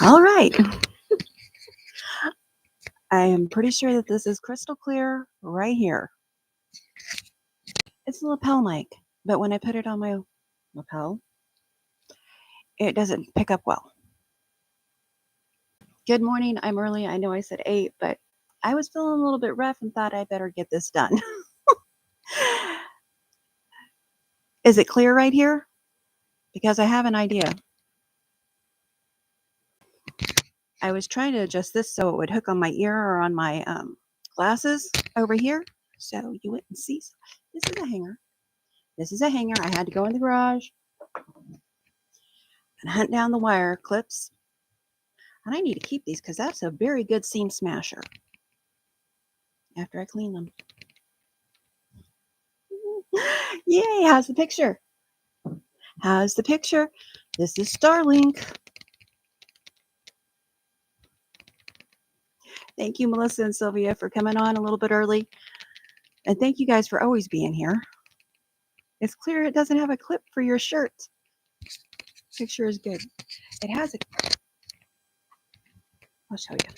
All right. I am pretty sure that this is crystal clear right here. It's a lapel mic, but when I put it on my lapel, it doesn't pick up well. Good morning. I'm early. I know I said 8, but I was feeling a little bit rough and thought I better get this done. Is it clear right here? Because I have an idea. I was trying to adjust this so it would hook on my ear or on my glasses over here, so you wouldn't see. This is a hanger. This is a hanger. I had to go in the garage and hunt down the wire clips. And I need to keep these because that's a very good seam smasher after I clean them. Yay, how's the picture? How's the picture? This is Starlink. Thank you, Melissa and Sylvia, for coming on a little bit early. And thank you guys for always being here. It's clear it doesn't have a clip for your shirt. Picture is good. It has a... I'll show you.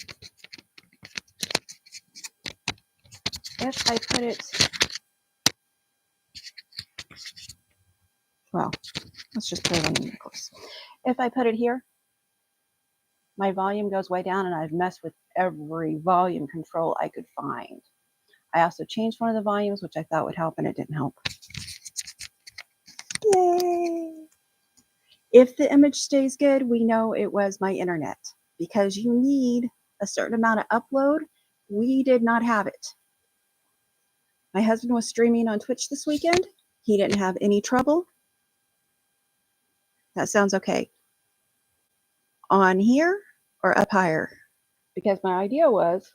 If I put it... Well, let's just put it on the necklace. If I put it here, my volume goes way down, and I've messed with every volume control I could find. I also changed one of the volumes, which I thought would help, and it didn't help. Yay! If the image stays good, we know it was my internet, because you need a certain amount of upload. We did not have it. My husband was streaming on Twitch this weekend. He didn't have any trouble. That sounds okay. On here or up higher? Because my idea was,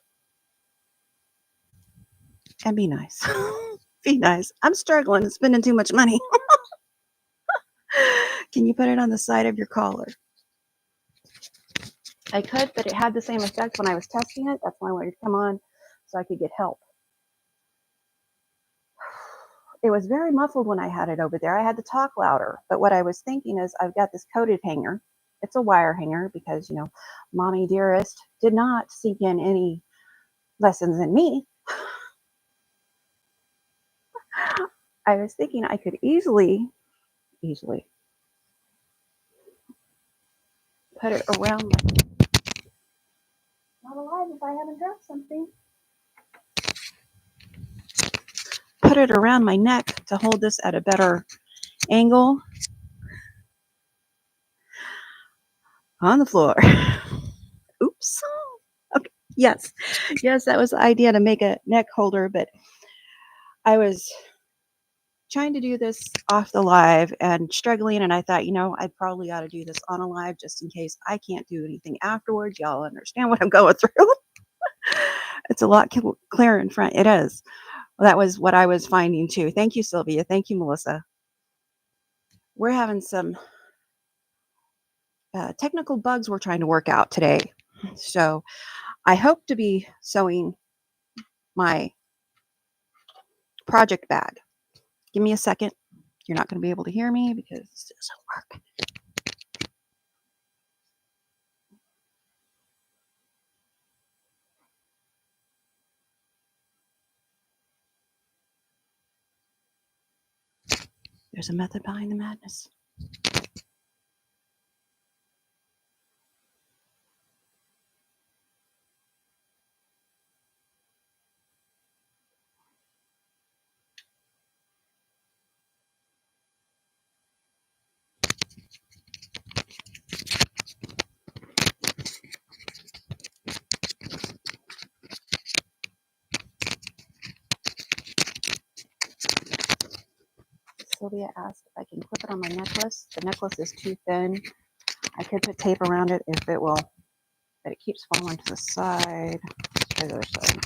and be nice. Be nice. I'm struggling, spending too much money. Can you put it on the side of your collar? I could, but it had the same effect when I was testing it. That's why I wanted to come on so I could get help. It was very muffled when I had it over there. I had to talk louder. But what I was thinking is I've got this coated hanger. It's a wire hanger because, you know, Mommy Dearest did not seek in any lessons in me. I was thinking I could easily put it around my... Not alive if I haven't dropped something. Put it around my neck to hold this at a better angle. On the floor. Oops. Okay. Yes, that was the idea, to make a neck holder, but I was trying to do this off the live and struggling, and I thought, you know, I probably ought to do this on a live just in case I can't do anything afterwards. Y'all understand what I'm going through. It's a lot clearer in front. It is. Well, that was what I was finding too. Thank you, Sylvia. Thank you, Melissa. We're having some technical bugs we're trying to work out today. So I hope to be sewing my project bag. Give me a second. You're not going to be able to hear me because this doesn't work. There's a method behind the madness. Sylvia asked if I can clip it on my necklace. The necklace is too thin. I could put tape around it if it will, but it keeps falling to the side. Let's try the other side.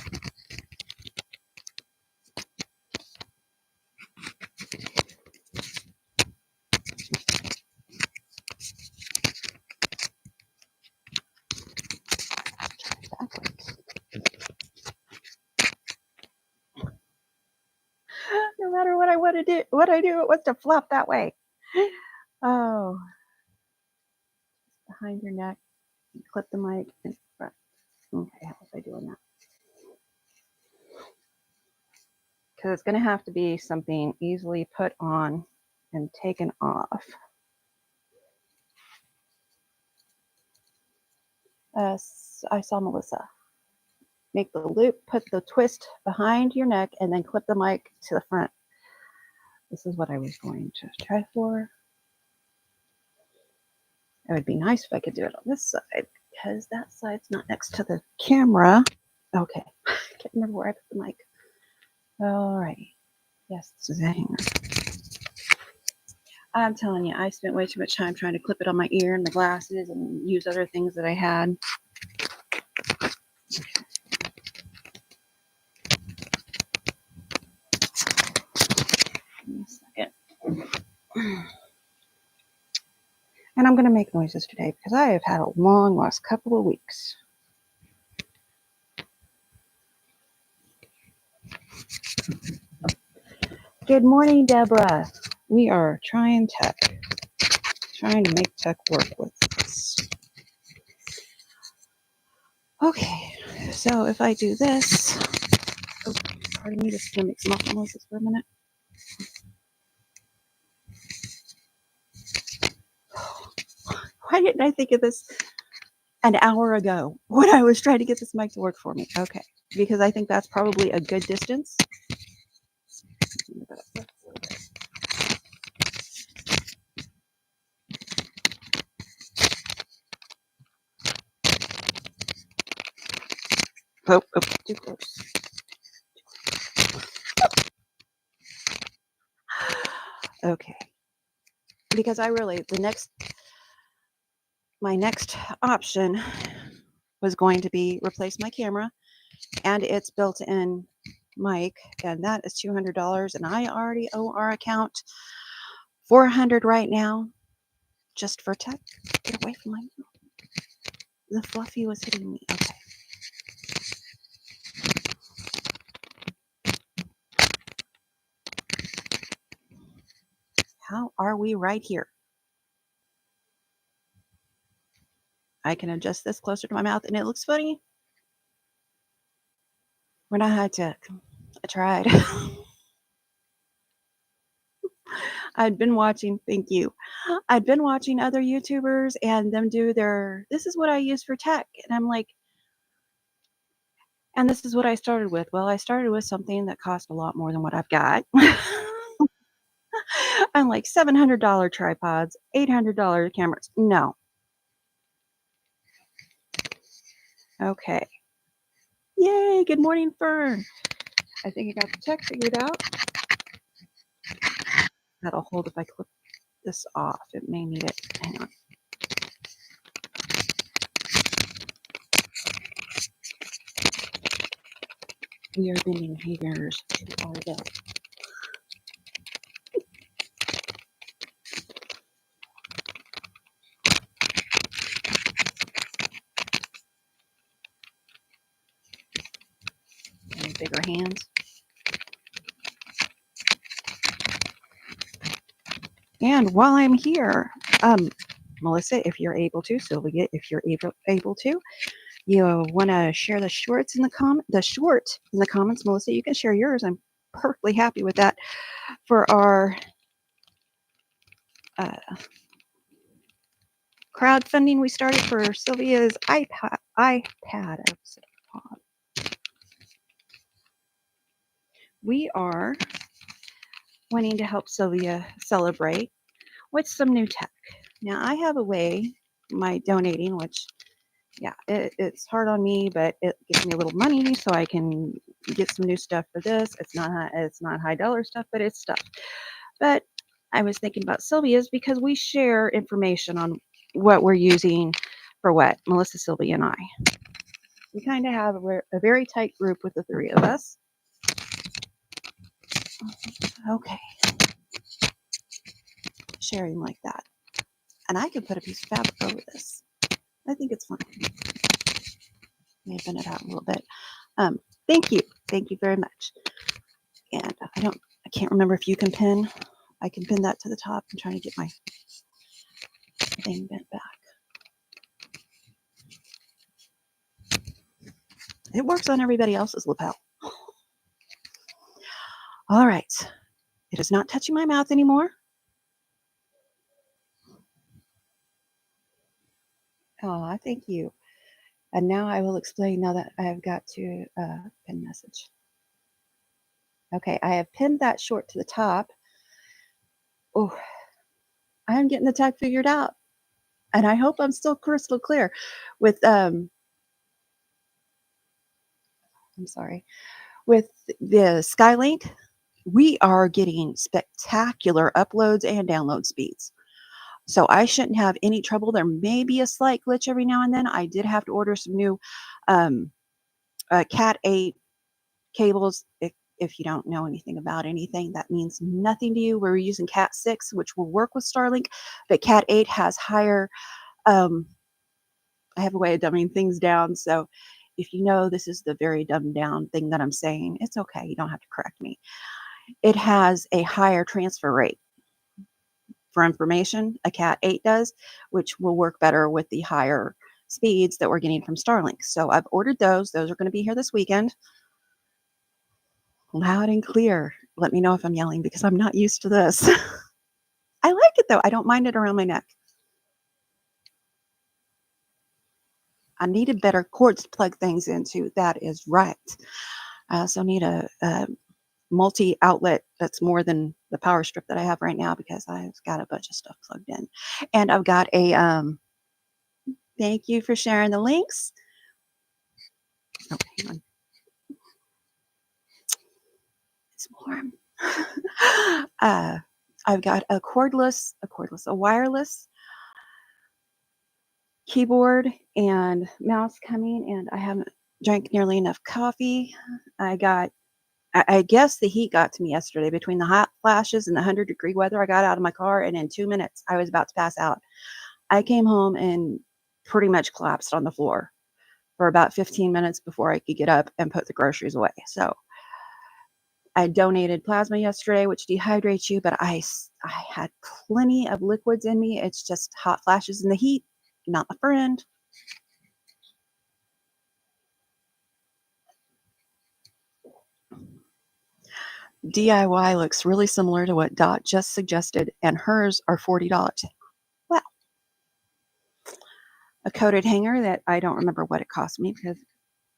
No matter what I want to do, it wants to flop that way. Oh, behind your neck. Clip the mic in front. Okay, how was I doing that? Because it's going to have to be something easily put on and taken off. I saw Melissa make the loop, put the twist behind your neck, and then clip the mic to the front. This is what I was going to try for. It would be nice if I could do it on this side, because that side's not next to the camera. Okay, I can't remember where I put the mic. All right. Yes, this is a hanger. I'm telling you, I spent way too much time trying to clip it on my ear and the glasses and use other things that I had. Give me a second. And I'm going to make noises today because I have had a long last couple of weeks. Good morning, Deborah. We are trying to make tech work with this. Okay, so if I do this, oh, pardon me, just going to make some muffle noises for a minute. Why didn't I think of this an hour ago when I was trying to get this mic to work for me? Okay, because I think that's probably a good distance. Oh, too close. Okay, because I really, my next option was going to be replace my camera and its built-in mic, and that is $200, and I already owe our account $400 right now just for tech. Get away from my mouth. The fluffy was hitting me. Okay. How are we right here? I can adjust this closer to my mouth and it looks funny. We're not high tech. I tried. I'd been watching, thank you. I'd been watching other YouTubers and them do this is what I use for tech. And I'm like, and this is what I started with. Well, I started with something that cost a lot more than what I've got. I'm like $700 tripods, $800 cameras. No. Okay. Yay. Good morning, Fern. I think I got the tech figured out. That'll hold if I clip this off. It may need it. Hang on. We are bending hangers to our belt. And bigger hands. And while I'm here, Melissa, if you're able to, Sylvia, if you're able to, you want to share the short in the comments, Melissa, you can share yours. I'm perfectly happy with that for our crowdfunding we started for Sylvia's iPad. We are wanting to help Sylvia celebrate with some new tech. Now, I have a way, my donating, which, yeah, it's hard on me, but it gives me a little money so I can get some new stuff for this. It's not high dollar stuff, but it's stuff. But I was thinking about Sylvia's because we share information on what we're using for what, Melissa, Sylvia, and I. We kind of have a very tight group with the three of us. Okay. Sharing like that. And I could put a piece of fabric over this. I think it's fine. May bend it out a little bit. Thank you. Thank you very much. And I can't remember if you can pin. I can pin that to the top. I'm trying to get my thing bent back. It works on everybody else's lapel. All right. It is not touching my mouth anymore. Oh, thank you. And now I will explain now that I have got to pin message. Okay, I have pinned that short to the top. Oh, I am getting the tag figured out. And I hope I'm still crystal clear with I'm sorry. With the Skylink, we are getting spectacular uploads and download speeds. So I shouldn't have any trouble. There may be a slight glitch every now and then. I did have to order some new Cat 8 cables. If you don't know anything about anything, that means nothing to you. We're using Cat 6, which will work with Starlink, but Cat 8 has higher, I have a way of dumbing things down. So if you know this is the very dumbed down thing that I'm saying, it's okay. You don't have to correct me. It has a higher transfer rate for information, a Cat 8 does, which will work better with the higher speeds that we're getting from Starlink. So I've ordered those. Those are going to be here this weekend. Loud and clear. Let me know if I'm yelling because I'm not used to this. I like it though. I don't mind it around my neck. I needed better cords to plug things into. That is right. I also need a multi-outlet that's more than the power strip that I have right now because I've got a bunch of stuff plugged in. And I've got a, thank you for sharing the links. Oh, hang on. It's warm. I've got a wireless keyboard and mouse coming, and I haven't drank nearly enough coffee. I guess the heat got to me yesterday between the hot flashes and the 100-degree weather. I got out of my car, and in 2 minutes, I was about to pass out. I came home and pretty much collapsed on the floor for about 15 minutes before I could get up and put the groceries away. So I donated plasma yesterday, which dehydrates you, but I had plenty of liquids in me. It's just hot flashes in the heat, not my friend. DIY looks really similar to what Dot just suggested, and hers are $40. Well, a coated hanger that I don't remember what it cost me because,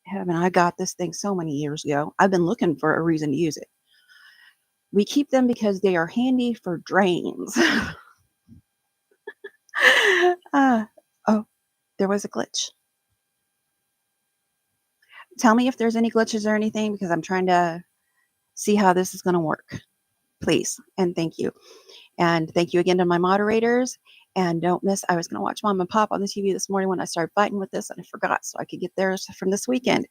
heaven, I got this thing so many years ago. I've been looking for a reason to use it. We keep them because they are handy for drains. Oh, there was a glitch. Tell me if there's any glitches or anything because I'm trying to see how this is going to work. Please and thank you. And thank you again to my moderators. And don't miss, I was going to watch Mom and Pop on the TV this morning when I started fighting with this, and I forgot, so I could get theirs from this weekend.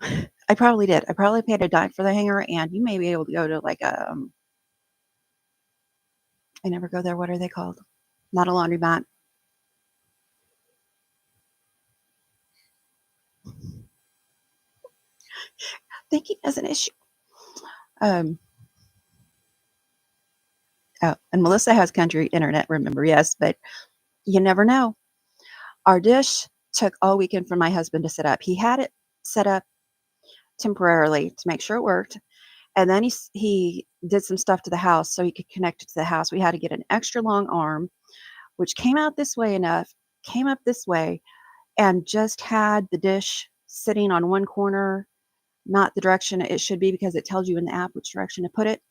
I probably did. I probably paid a dime for the hanger, and you may be able to go to like a, I never go there. What are they called? Not a laundromat. Thinking as an issue. Oh, and Melissa has country internet, remember, yes, but you never know. Our dish took all weekend for my husband to set up. He had it set up temporarily to make sure it worked. And then he did some stuff to the house so he could connect it to the house. We had to get an extra long arm, which came out this way enough, came up this way, and just had the dish sitting on one corner, not the direction it should be because it tells you in the app which direction to put it,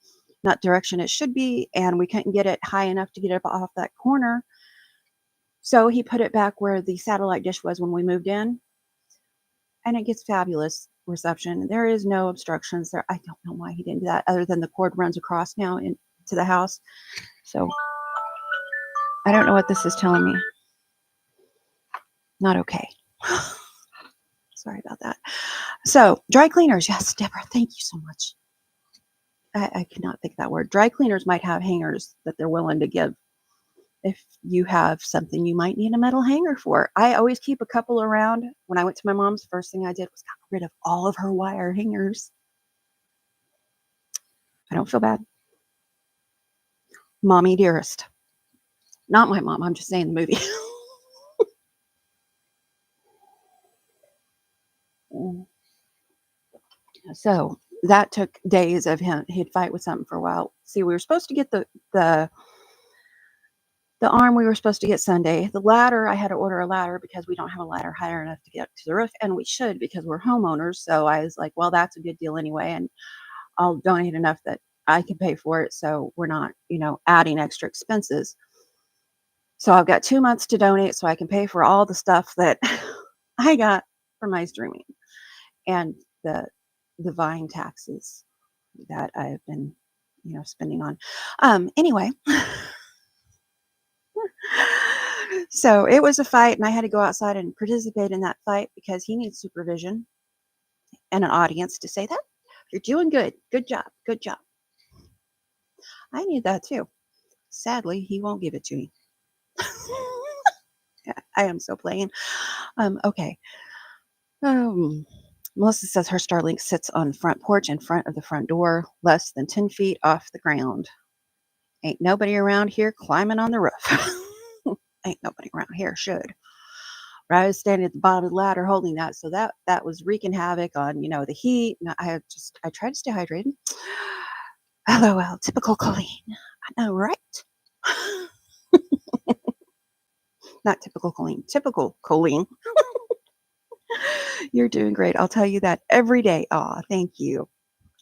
not direction it should be. And we couldn't get it high enough to get it off that corner. So he put it back where the satellite dish was when we moved in. And it gets fabulous reception. There is no obstructions there. I don't know why he didn't do that other than the cord runs across now into the house. So I don't know what this is telling me. Not okay. Sorry about that. So dry cleaners. Yes, Deborah, thank you so much. I cannot think that word. Dry cleaners might have hangers that they're willing to give. If you have something you might need a metal hanger for. I always keep a couple around. When I went to my mom's, first thing I did was got rid of all of her wire hangers. I don't feel bad. Mommy dearest. Not my mom. I'm just saying the movie. So that took days of him. He'd fight with something for a while. See, we were supposed to get the arm we were supposed to get Sunday. The ladder, I had to order a ladder because we don't have a ladder high enough to get to the roof, and we should because we're homeowners. So I was like, well, that's a good deal anyway, and I'll donate enough that I can pay for it, so we're not, adding extra expenses. So I've got 2 months to donate so I can pay for all the stuff that I got for my streaming and the vine taxes that I've been, spending on. Anyway, so it was a fight, and I had to go outside and participate in that fight because he needs supervision and an audience to say that you're doing good. Good job. Good job. I need that too. Sadly, he won't give it to me. I am so plain. Okay. Melissa says her Starlink sits on the front porch in front of the front door, less than 10 feet off the ground. Ain't nobody around here climbing on the roof. Ain't nobody around here should. But I was standing at the bottom of the ladder holding that, so that was wreaking havoc on, the heat. And I tried to stay hydrated. LOL, typical Coleen. I know, right? Not typical Coleen, typical Coleen. You're doing great. I'll tell you that every day. Aw, thank you.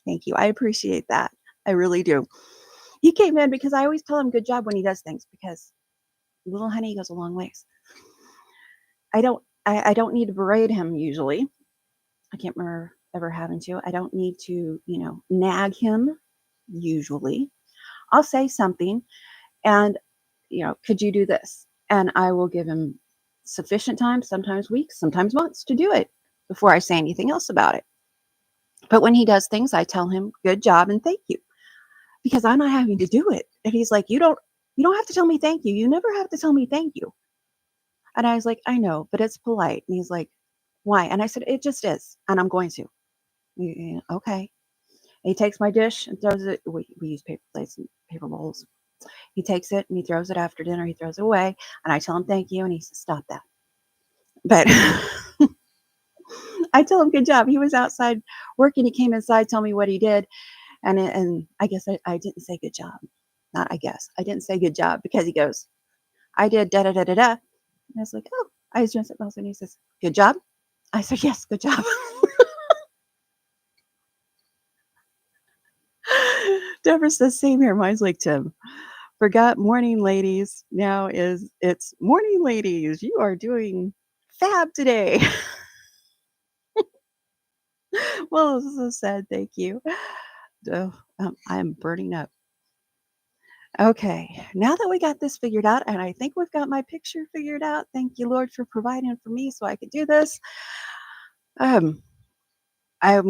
Thank you. I appreciate that. I really do. He came in because I always tell him good job when he does things because little honey goes a long ways. I don't need to berate him usually. I can't remember ever having to. I don't need to, nag him usually. I'll say something and, could you do this? And I will give him sufficient time, sometimes weeks, sometimes months to do it before I say anything else about it. But when he does things, I tell him good job and thank you because I'm not having to do it. And he's like, you don't have to tell me thank you. You never have to tell me thank you. And I was like, I know, but it's polite. And he's like, why? And I said, it just is. And I'm going to. Yeah, okay. And he takes my dish and throws it. We use paper plates and paper bowls. He takes it and he throws it after dinner. He throws it away. And I tell him thank you. And he says, stop that. But I tell him good job. He was outside working. He came inside, tell me what he did. And I guess I didn't say good job. Not I guess. I didn't say good job because he goes, I did da da da da da. And I was like, oh, I was doing something else. And he says, good job. I said, yes, good job. Deborah says, same here. Mine's like Tim. Forgot morning ladies. Now it's morning ladies. You are doing fab today. Well, so sad. Thank you. Oh, I'm burning up. Okay, now that we got this figured out, and I think we've got my picture figured out. Thank you, Lord, for providing for me so I could do this. I'm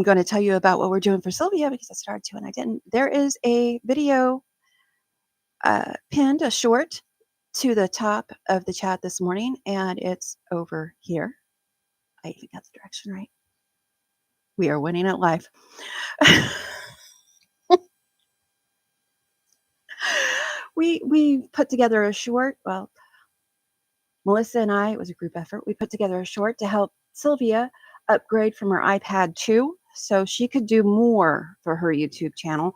going to tell you about what we're doing for Sylvia because I started to and I didn't. There is a video pinned, a short, to the top of the chat this morning, and it's over here. I even got the direction right. We are winning at life. We put together a short. Well, Melissa and I, it was a group effort. We put together a short to help Sylvia upgrade from her iPad 2 so she could do more for her YouTube channel.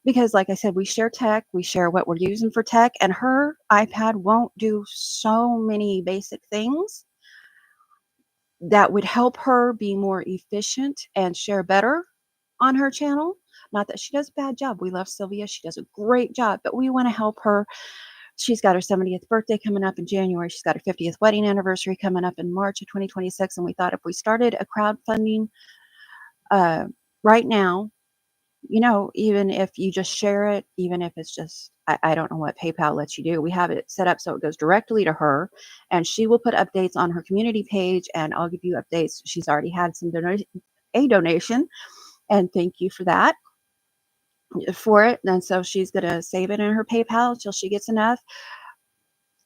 Because like I said, we share tech, we share what we're using for tech, and her iPad won't do so many basic things that would help her be more efficient and share better on her channel. Not that she does a bad job. We love Sylvia. She does a great job, but we want to help her. She's got her 70th birthday coming up in January. She's got her 50th wedding anniversary coming up in March of 2026. And we thought if we started a crowdfunding right now, even if you just share it, even if it's just, I don't know what PayPal lets you do. We have it set up so it goes directly to her and she will put updates on her community page and I'll give you updates. She's already had a donation and thank you for that. For it. And so she's going to save it in her PayPal until she gets enough.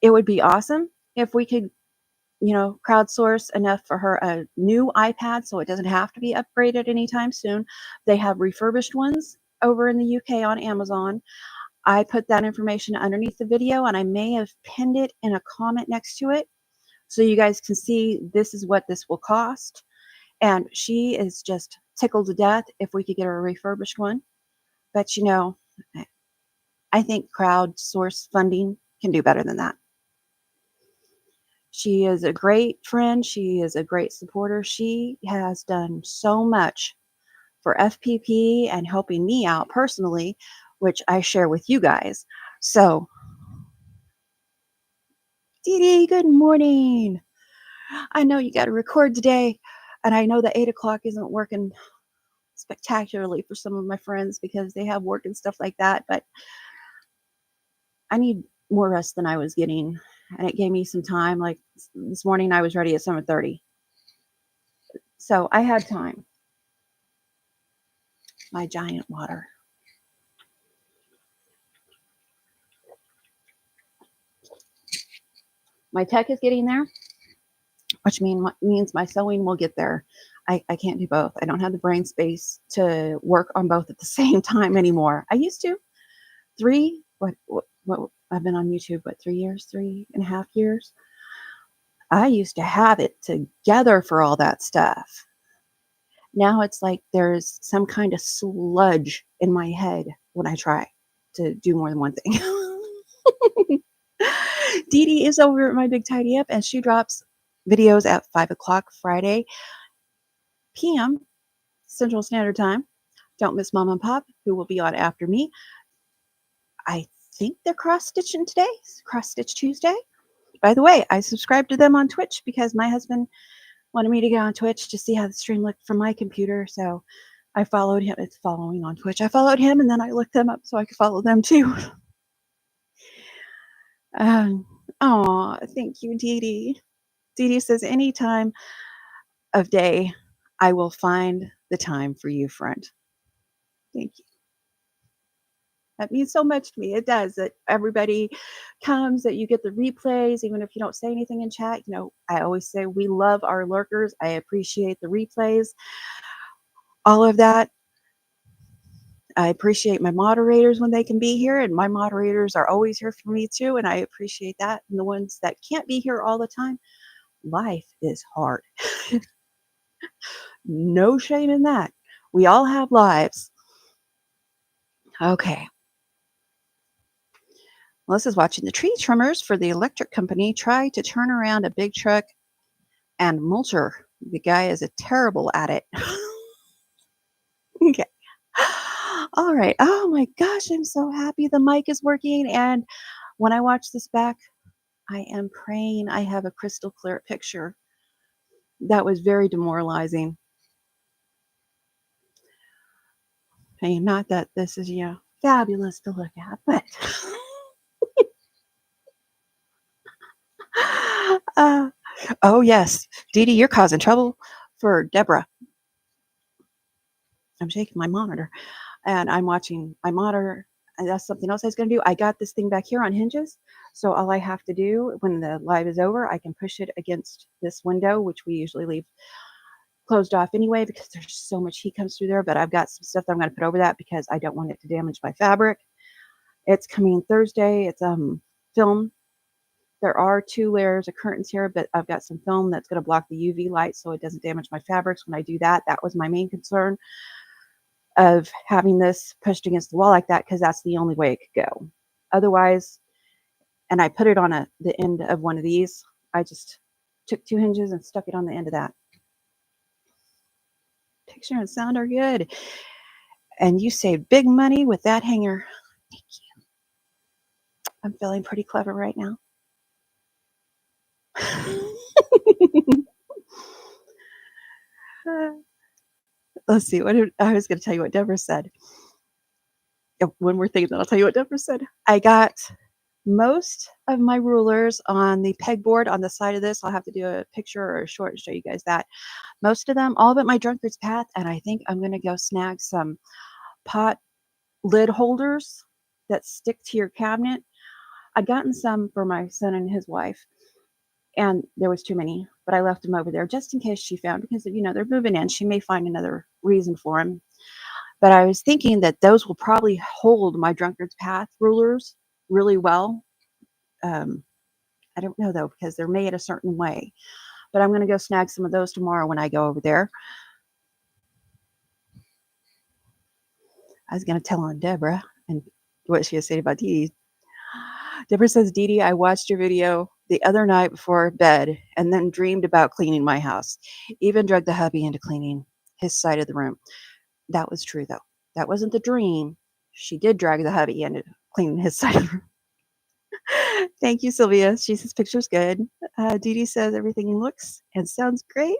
It would be awesome if we could, crowdsource enough for her a new iPad so it doesn't have to be upgraded anytime soon. They have refurbished ones over in the UK on Amazon. I put that information underneath the video and I may have pinned it in a comment next to it so you guys can see this is what this will cost. And she is just tickled to death if we could get her a refurbished one. But I think crowdsource funding can do better than that. She is a great friend. She is a great supporter. She has done so much for FPP and helping me out personally, which I share with you guys. So, Dee Dee, good morning. I know you got to record today, and I know that 8 o'clock isn't working spectacularly for some of my friends because they have work and stuff like that, but I need more rest than I was getting, and it gave me some time. Like this morning, I was ready at 7:30, so I had time. My giant water. My tech is getting there, which means my sewing will get there. I can't do both. I don't have the brain space to work on both at the same time anymore. I used to. What I've been on YouTube, 3 years, 3.5 years. I used to have it together for all that stuff. Now it's like there's some kind of sludge in my head when I try to do more than one thing. Dee Dee is over at my Big Tidy Up, and she drops videos at 5 o'clock Friday p.m. Central Standard Time. Don't miss Mom and Pop, who will be on after me. I think they're cross-stitching today, Cross-Stitch Tuesday. By the way, I subscribed to them on Twitch because my husband wanted me to get on Twitch to see how the stream looked from my computer. So I followed him. It's following on Twitch. I followed him, and then I looked them up so I could follow them too. Thank you, Dee Dee. Dee Dee says, any time of day, I will find the time for you, friend. Thank you. That means so much to me. It does. That everybody comes, that you get the replays, even if you don't say anything in chat. I always say we love our lurkers. I appreciate the replays, all of that. I appreciate my moderators when they can be here, and my moderators are always here for me too, and I appreciate that. And the ones that can't be here all the time, life is hard. No shame in that. We all have lives. Okay. Melissa's watching the tree trimmers for the electric company try to turn around a big truck and mulcher. The guy is terrible at it. Okay. All right. Oh my gosh, I'm so happy the mic is working. And when I watch this back, I am praying I have a crystal clear picture. That was very demoralizing. Hey, not that this is, fabulous to look at, but oh yes, Dee Dee, you're causing trouble for Deborah. I'm shaking my monitor, and I'm watching my monitor. And that's something else I was going to do. I got this thing back here on hinges, so all I have to do when the live is over, I can push it against this window, which we usually leave closed off anyway because there's so much heat comes through there. But I've got some stuff that I'm going to put over that because I don't want it to damage my fabric. It's coming Thursday. It's film. There are 2 layers of curtains here, but I've got some film that's going to block the UV light so it doesn't damage my fabrics when I do that. That was my main concern of having this pushed against the wall like that, because that's the only way it could go. Otherwise, and I put it on the end of one of these. I just took 2 hinges and stuck it on the end of that. Picture and sound are good. And you saved big money with that hanger. Thank you. I'm feeling pretty clever right now. Let's see. I was going to tell you what Deborah said. One more thing, then I'll tell you what Deborah said. I got most of my rulers on the pegboard on the side of this. I'll have to do a picture or a short and show you guys that. Most of them, all but my drunkard's path, and I think I'm going to go snag some pot lid holders that stick to your cabinet. I'd gotten some for my son and his wife, and there was too many, but I left them over there just in case she found, because they're moving in. She may find another reason for them. But I was thinking that those will probably hold my drunkard's path rulers really well. I don't know though, because they're made a certain way. But I'm going to go snag some of those tomorrow when I go over there. I was going to tell on Deborah and what she has to say about Dee Dee. Deborah says, Dee Dee, I watched your video the other night before bed and then dreamed about cleaning my house. Even dragged the hubby into cleaning his side of the room. That was true, though. That wasn't the dream. She did drag the hubby into cleaning his side of the room. Thank you, Sylvia. She says, picture's good. Dee Dee says, everything looks and sounds great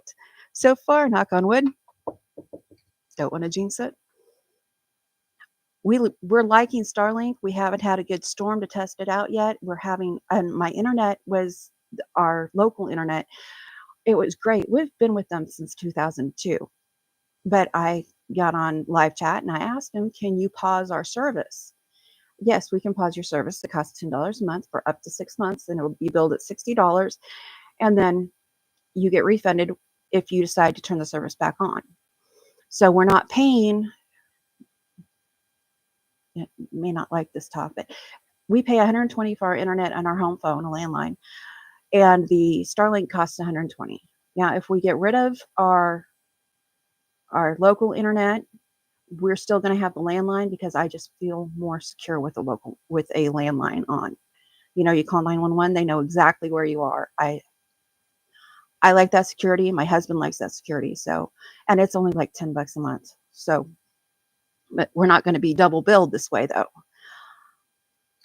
so far. Knock on wood. Don't want to jinx it. We're liking Starlink. We haven't had a good storm to test it out yet. We're having, and my internet was our local internet. It was great. We've been with them since 2002. But I got on live chat and I asked him, can you pause our service? Yes, we can pause your service. It costs $10 a month for up to 6 months, and it will be billed at $60. And then you get refunded if you decide to turn the service back on. So we're not paying. You may not like this talk, but we pay $120 for our internet and our home phone, a landline, and the Starlink costs $120. Now, if we get rid of our local internet, we're still going to have the landline because I just feel more secure with a landline on. You know, you call 911, they know exactly where you are. I like that security. My husband likes that security. So, and it's only like $10 a month. So, but we're not going to be double billed this way, though.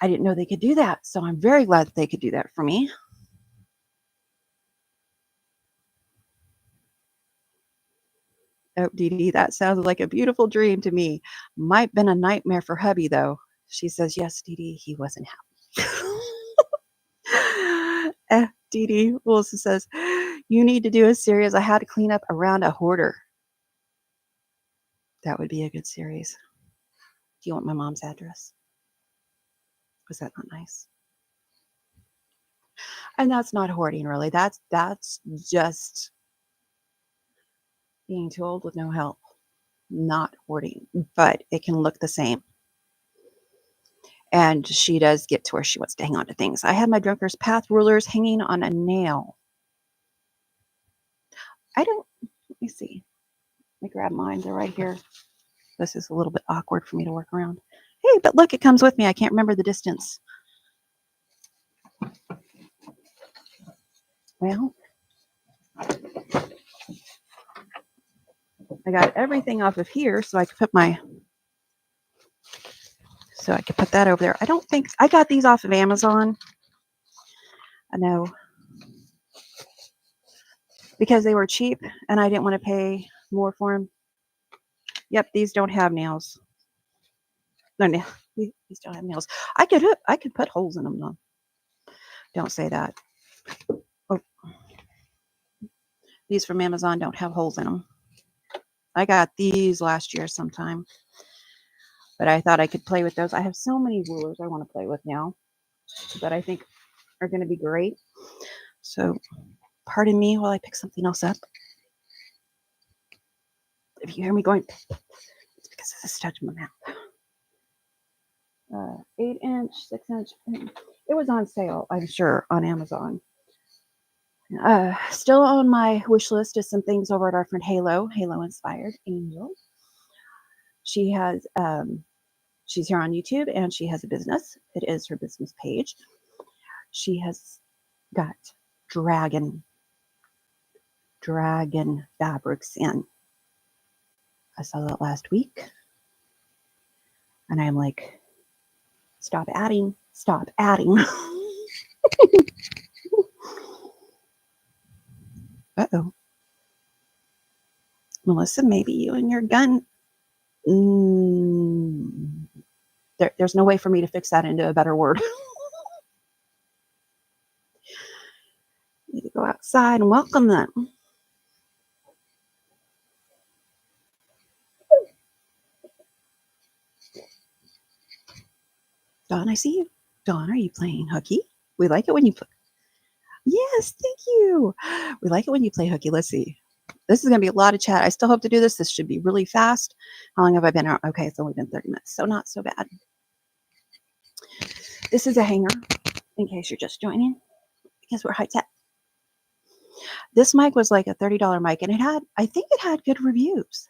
I didn't know they could do that. So I'm very glad that they could do that for me. Oh, Dee Dee, that sounds like a beautiful dream to me. Might been a nightmare for hubby, though. She says, yes, Dee Dee, he wasn't happy. Dee Dee Wilson says, you need to do a series. I had to clean up around a hoarder. That would be a good series. Do you want my mom's address? Was that not nice? And that's not hoarding, really. That's just being too old with no help. Not hoarding, but it can look the same. And she does get to where she wants to hang on to things. I have my Drunker's Path rulers hanging on a nail. Let me see. Let me grab mine. They're right here. This is a little bit awkward for me to work around. Hey, but look, it comes with me. I can't remember the distance. Well, I got everything off of here so I could put that over there. I don't think I got these off of Amazon. I know. Because they were cheap and I didn't want to pay more for them. Yep, these don't have nails. No, these don't have nails. I could put holes in them though. Don't say that. Oh, these from Amazon don't have holes in them. I got these last year sometime, but I thought I could play with those. I have so many rulers I want to play with now that I think are going to be great. So, pardon me while I pick something else up. If you hear me going, it's because this is touching my mouth. 8-inch, 6-inch. It was on sale, I'm sure, on Amazon. Still on my wish list is some things over at our friend Halo Inspired Angel. She has, she's here on YouTube and she has a business. It is her business page. She has got dragon fabrics in. I saw that last week. And I'm like, stop adding. Uh-oh. Melissa, maybe you and your gun. There's no way for me to fix that into a better word. Need to go outside and welcome them. Dawn, I see you. Dawn, are you playing hooky? We like it when you play. Yes, thank you. We like it when you play hooky. Let's see. This is going to be a lot of chat. I still hope to do this. This should be really fast. How long have I been out? Okay, it's only been 30 minutes, so not so bad. This is a hanger, in case you're just joining, because we're high tech. This mic was like a $30 mic, and I think it had good reviews.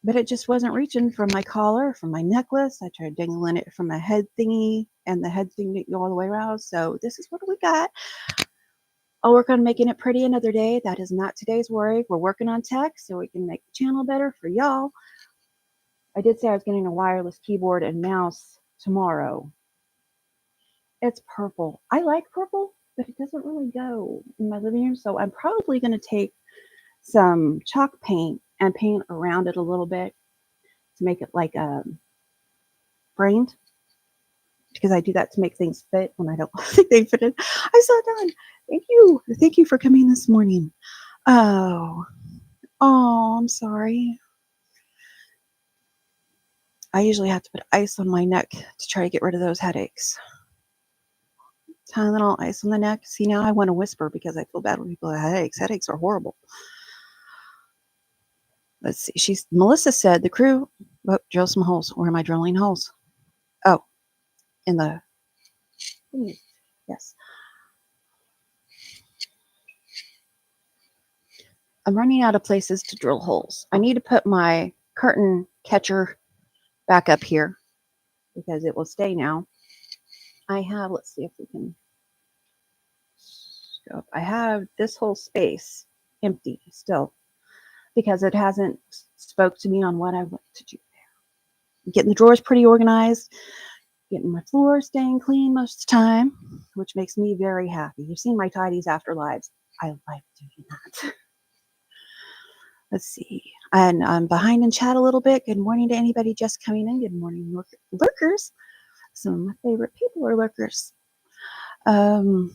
but it just wasn't reaching from my collar, from my necklace. I tried dangling it from my head thingy, and the head thing didn't go all the way around. So this is what we got. I'll work on making it pretty another day. That is not today's worry. We're working on tech so we can make the channel better for y'all. I did say I was getting a wireless keyboard and mouse tomorrow. It's purple. I like purple, but it doesn't really go in my living room. So I'm probably going to take some chalk paint and paint around it a little bit to make it like framed, because I do that to make things fit when I don't think they fit in. I saw it done. Thank you. Thank you for coming this morning. Oh, I'm sorry. I usually have to put ice on my neck to try to get rid of those headaches. Tiny little ice on the neck. See, now I want to whisper because I feel bad when people have headaches. Headaches are horrible. Let's see. Melissa said the crew drill some holes. Where am I drilling holes? Oh, in the yes. I'm running out of places to drill holes. I need to put my curtain catcher back up here because it will stay now. I have, let's see if we can go up. I have this whole space empty still because it hasn't spoke to me on what I want to do there. Getting the drawers pretty organized, getting my floor staying clean most of the time, which makes me very happy. You've seen my tidies after lives. I like doing that. Let's see. And I'm behind in chat a little bit. Good morning to anybody just coming in. Good morning, lurkers. Some of my favorite people are lurkers. The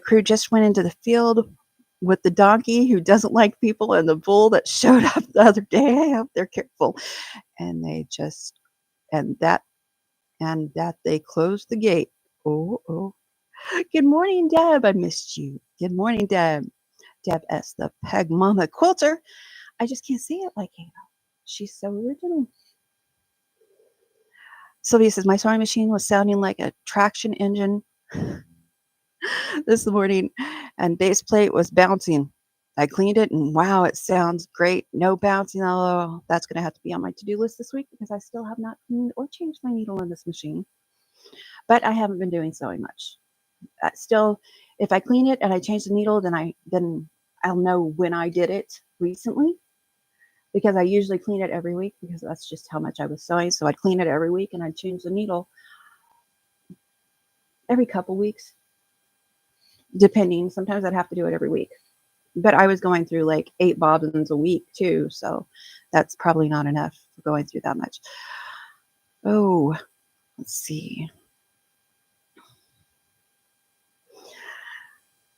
crew just went into the field with the donkey who doesn't like people and the bull that showed up the other day. I hope they're careful. And that they closed the gate. Oh. Good morning, Deb. I missed you. Good morning, Deb. Deb S., the Peg Mama Quilter. I just can't say it like Ada. She's so original. Sylvia says, my sewing machine was sounding like a traction engine this morning, and base plate was bouncing. I cleaned it, and wow, it sounds great. No bouncing. Oh, that's going to have to be on my to-do list this week because I still have not cleaned or changed my needle in this machine. But I haven't been doing sewing much. Still, if I clean it and I change the needle, then I'll know when I did it recently, because I usually clean it every week because that's just how much I was sewing. So I'd clean it every week and I'd change the needle every couple weeks, depending. Sometimes I'd have to do it every week. But I was going through like 8 bobbins a week too, so that's probably not enough for going through that much. Oh, let's see.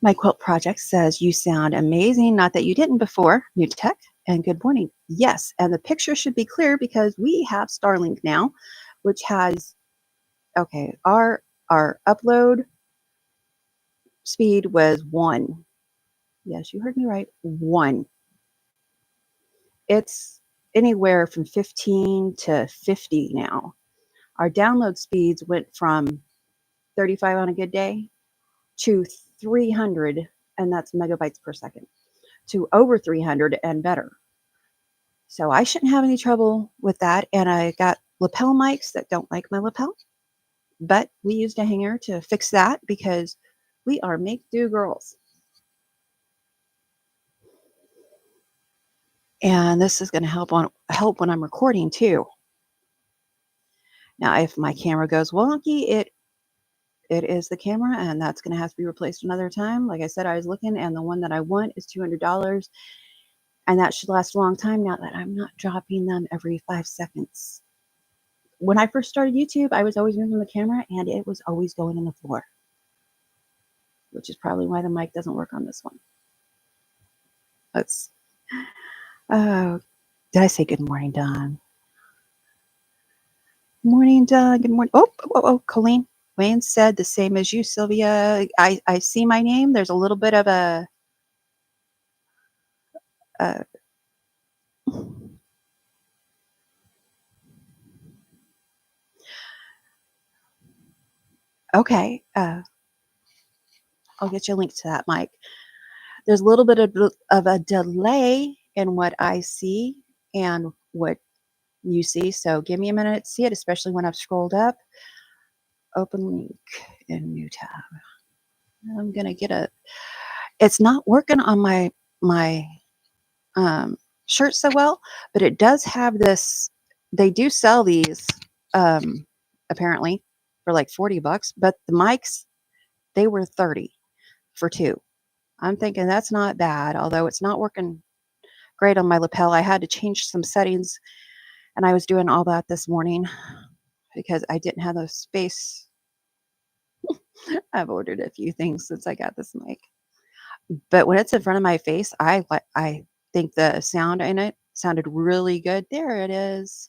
My quilt project says, you sound amazing. Not that you didn't before. New tech and good morning. Yes, and the picture should be clear because we have Starlink now, which has, okay, our upload speed was 1. Yes, you heard me right, 1. It's anywhere from 15 to 50 now. Our download speeds went from 35 on a good day to 300, and that's megabytes per second, to over 300 and better. So I shouldn't have any trouble with that. And I got lapel mics that don't like my lapel, but we used a hanger to fix that because we are make-do girls. And this is going to help when I'm recording too. Now, if my camera goes wonky, it is the camera, and that's going to have to be replaced another time. Like I said, I was looking, and the one that I want is $200, and that should last a long time now that I'm not dropping them every 5 seconds. When I first started YouTube, I was always moving the camera, and it was always going on the floor, which is probably why the mic doesn't work on this one. Did I say good morning, Don? Morning, Don. Good morning. Oh, Coleen. Wayne said the same as you, Sylvia. I see my name. There's a little bit of a okay. I'll get you a link to that, Mike. There's a little bit of a delay in what I see and what you see. So give me a minute to see it, especially when I've scrolled up. Open link in new tab. I'm gonna get a. It's not working on my shirt so well, but it does have this. They do sell these apparently for like $40, but the mics, they were 30 for two. I'm thinking that's not bad, although it's not working great on my lapel. I had to change some settings, and I was doing all that this morning because I didn't have the space. I've ordered a few things since I got this mic, but when it's in front of my face, I think the sound in it sounded really good. There it is.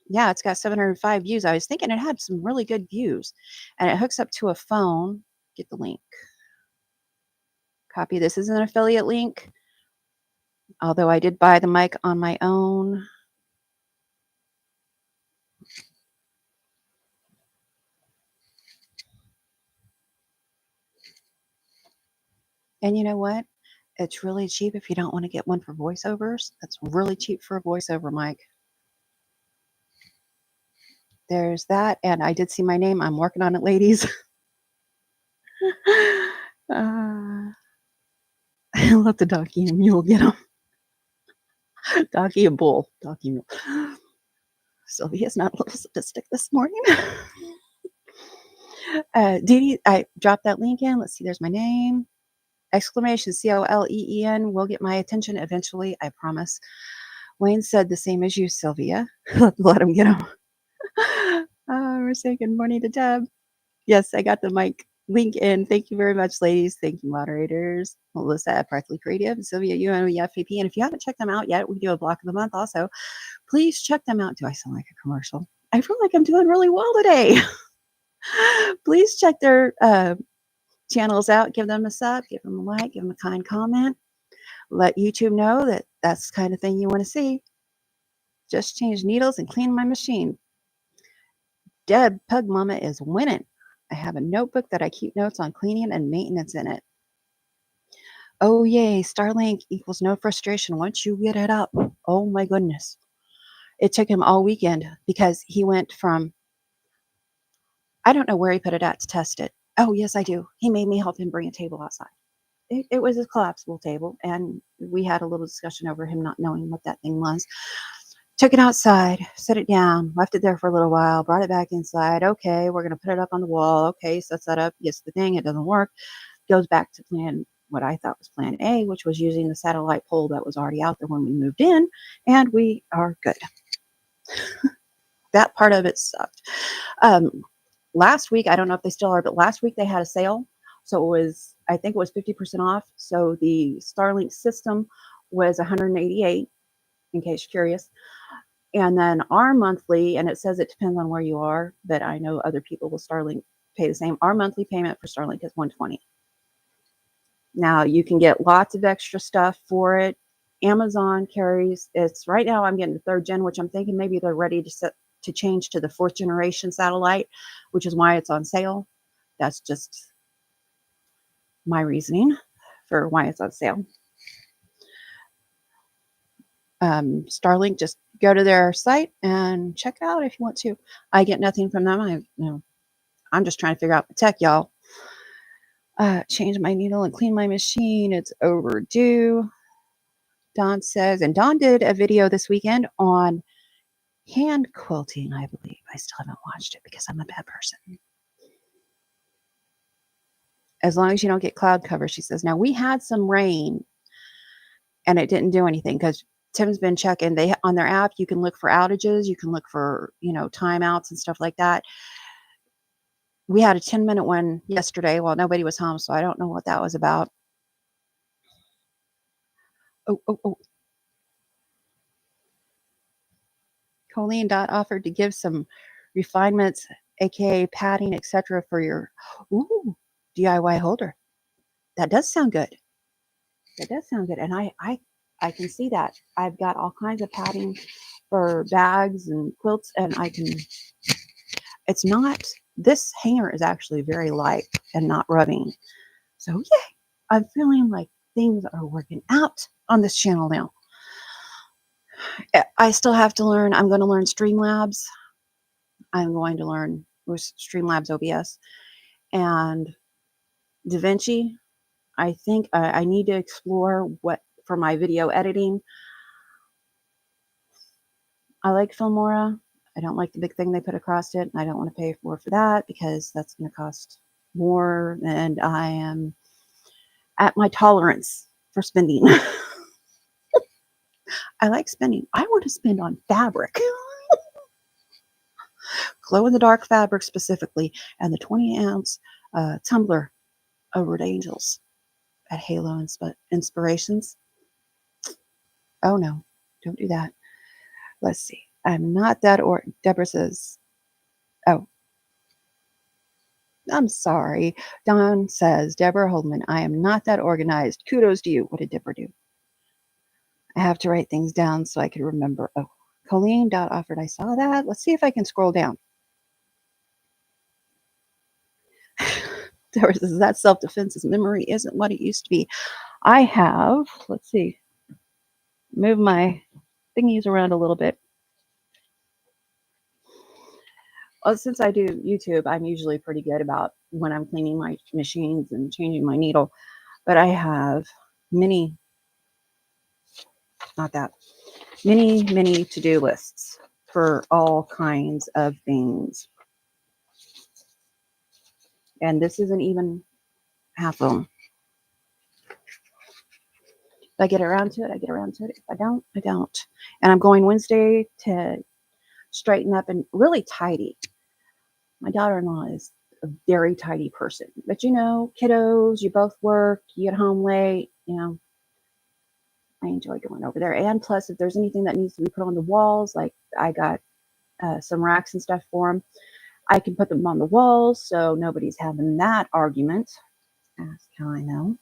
Yeah, it's got 705 views. I was thinking it had some really good views, and it hooks up to a phone. Get the link. Copy. This is an affiliate link, although I did buy the mic on my own. And you know what? It's really cheap if you don't want to get one for voiceovers. That's really cheap for a voiceover mic. There's that. And I did see my name. I'm working on it, ladies. Let the donkey and mule get them. Donkey and bull. Donkey mule. Sylvia's not a little sadistic this morning. Dee Dee, I dropped that link in. Let's see. There's my name. Exclamation Coleen will get my attention eventually. I promise. Wayne said the same as you, Sylvia. Let him get them. We're saying good morning to Deb. Yes, I got the mic link in. Thank you very much, ladies. Thank you, moderators. Melissa at Practically Creative, Sylvia, you and FVP. And if you haven't checked them out yet, we do a block of the month also. Please check them out. Do I sound like a commercial? I feel like I'm doing really well today. Please check their channels out. Give them a sub, give them a like, give them a kind comment. Let YouTube know that that's the kind of thing you want to see. Just change needles and clean my machine. Deb Pug Mama is winning. I have a notebook that I keep notes on cleaning and maintenance in it. Oh, yay. Starlink equals no frustration once you get it up. Oh, my goodness. It took him all weekend because he went from, I don't know where he put it at to test it. Oh, yes, I do. He made me help him bring a table outside. It was a collapsible table, and we had a little discussion over him not knowing what that thing was. Took it outside, set it down, left it there for a little while, brought it back inside. Okay, we're going to put it up on the wall. Okay, sets that up, gets the thing, it doesn't work. Goes back to plan, what I thought was plan A, which was using the satellite pole that was already out there when we moved in, and we are good. That part of it sucked. Last week, I don't know if they still are, but last week they had a sale. So it was, I think it was 50% off. So the Starlink system was $188, in case you're curious. And then our monthly, and it says it depends on where you are, but I know other people with Starlink pay the same. Our monthly payment for Starlink is $120. Now you can get lots of extra stuff for it. Amazon carries, it's right now I'm getting the 3rd gen, which I'm thinking maybe they're ready to change to the 4th generation satellite, which is why it's on sale. That's just my reasoning for why it's on sale. Starlink, just go to their site and check it out if you want to. I get nothing from them. I'm just trying to figure out the tech, y'all. Change my needle and clean my machine. It's overdue. Don says, and Don did a video this weekend on hand quilting, I believe. I still haven't watched it because I'm a bad person. As long as you don't get cloud cover, she says. Now, we had some rain, and it didn't do anything because Tim's been checking. They on their app, you can look for outages. You can look for, timeouts and stuff like that. We had a 10-minute one yesterday while nobody was home, so I don't know what that was about. Oh. Coleen offered to give some refinements, aka padding, etc., for your DIY holder. That does sound good. And I can see that. I've got all kinds of padding for bags and quilts, and this hanger is actually very light and not rubbing. So yay! I'm feeling like things are working out on this channel now. I still have to learn. I'm going to learn Streamlabs. I'm going to learn Streamlabs OBS and DaVinci. I think I need to explore what for my video editing. I like Filmora. I don't like the big thing they put across it, and I don't want to pay for that because that's going to cost more, and I am at my tolerance for spending. I like spending. I want to spend on fabric. Glow-in-the-dark fabric specifically, and the 20-ounce tumbler over at Angels at Halo Inspirations. Oh, no. Don't do that. Let's see. I'm not that Deborah says, oh, I'm sorry. Don says, Deborah Holdman, I am not that organized. Kudos to you. What did Deborah do? I have to write things down so I can remember. Oh, Coleen offered. I saw that. Let's see if I can scroll down. Deborah says, that self-defense memory isn't what it used to be. I have, let's see, move my thingies around a little bit. Well, since I do YouTube, I'm usually pretty good about when I'm cleaning my machines and changing my needle. But I have many to-do lists for all kinds of things. And this isn't even half of them. If I get around to it, I get around to it. If I don't, I don't. And I'm going Wednesday to straighten up and really tidy. My daughter-in-law is a very tidy person. But you know, kiddos, you both work, you get home late, you know. I enjoy going over there. And plus, if there's anything that needs to be put on the walls, like I got some racks and stuff for them, I can put them on the walls so nobody's having that argument. Ask how I know.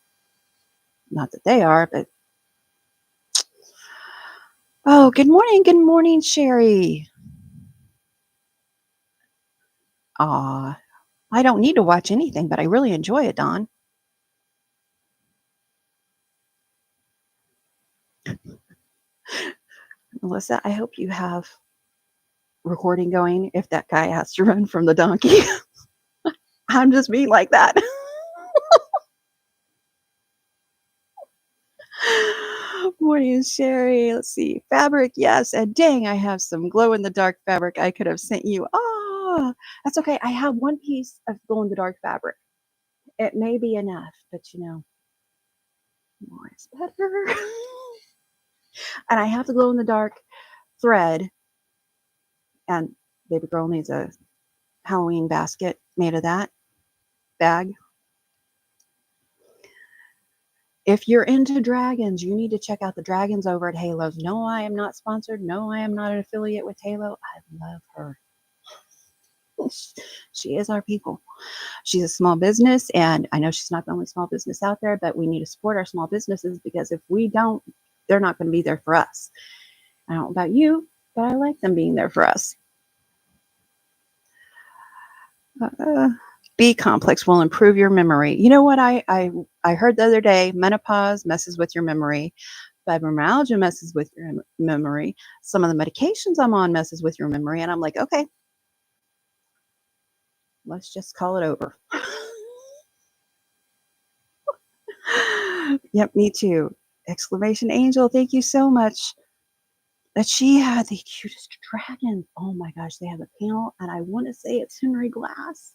Not that they are, but... Oh, good morning, Sherry. Aw, I don't need to watch anything, but I really enjoy it, Dawn. Melissa, I hope you have recording going if that guy has to run from the donkey. I'm just being like that. Morning, Sherry. Let's see. Fabric, yes. And dang, I have some glow-in-the-dark fabric I could have sent you. Oh, that's okay. I have one piece of glow-in-the-dark fabric. It may be enough, but you know, more is better. And I have the glow-in-the-dark thread. And baby girl needs a Halloween basket made of that bag. If you're into dragons, you need to check out the dragons over at Halo's. No, I am not sponsored. No, I am not an affiliate with Halo. I love her. She is our people. She's a small business, and I know she's not the only small business out there, but we need to support our small businesses because if we don't, they're not going to be there for us. I don't know about you, but I like them being there for us. B complex will improve your memory. You know what I heard the other day? Menopause messes with your memory. Fibromyalgia messes with your memory. Some of the medications I'm on messes with your memory. And I'm like, okay, let's just call it over. Yep, me too. Exclamation Angel, thank you so much. That she had the cutest dragon. Oh my gosh, they have a panel, and I want to say it's Henry Glass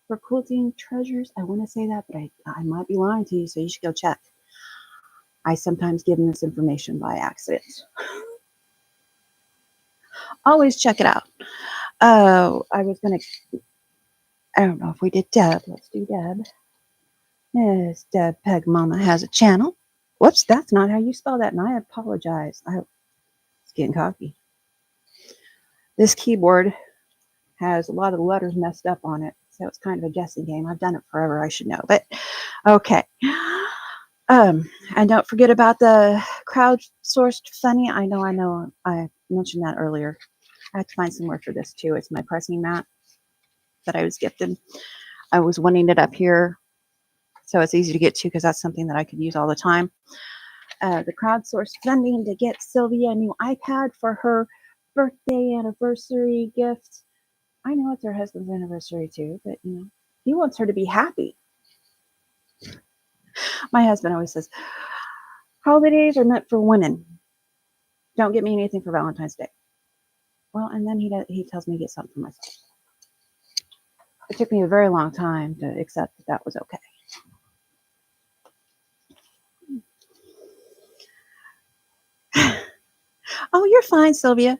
for Quilting Treasures. I want to say that, but I might be lying to you, so you should go check. I sometimes give them this information by accident. Always check it out. Oh, I don't know if we did Deb. Let's do Deb. Yes, Deb Peg Mama has a channel. Whoops, that's not how you spell that, and I apologize. It's getting cocky. This keyboard has a lot of the letters messed up on it, so it's kind of a guessing game. I've done it forever, I should know, but okay. And don't forget about the crowdsourced funny. I know. I mentioned that earlier. I have to find somewhere for this too. It's my pressing mat that I was gifted. I was wanting it up here So it's easy to get to because that's something that I could use all the time. The crowdsourced funding to get Sylvia a new iPad for her birthday anniversary gift. I know it's her husband's anniversary too, but he wants her to be happy. My husband always says, holidays are meant for women. Don't get me anything for Valentine's Day. Well, and then he tells me to get something for myself. It took me a very long time to accept that was okay. Oh, you're fine, Sylvia.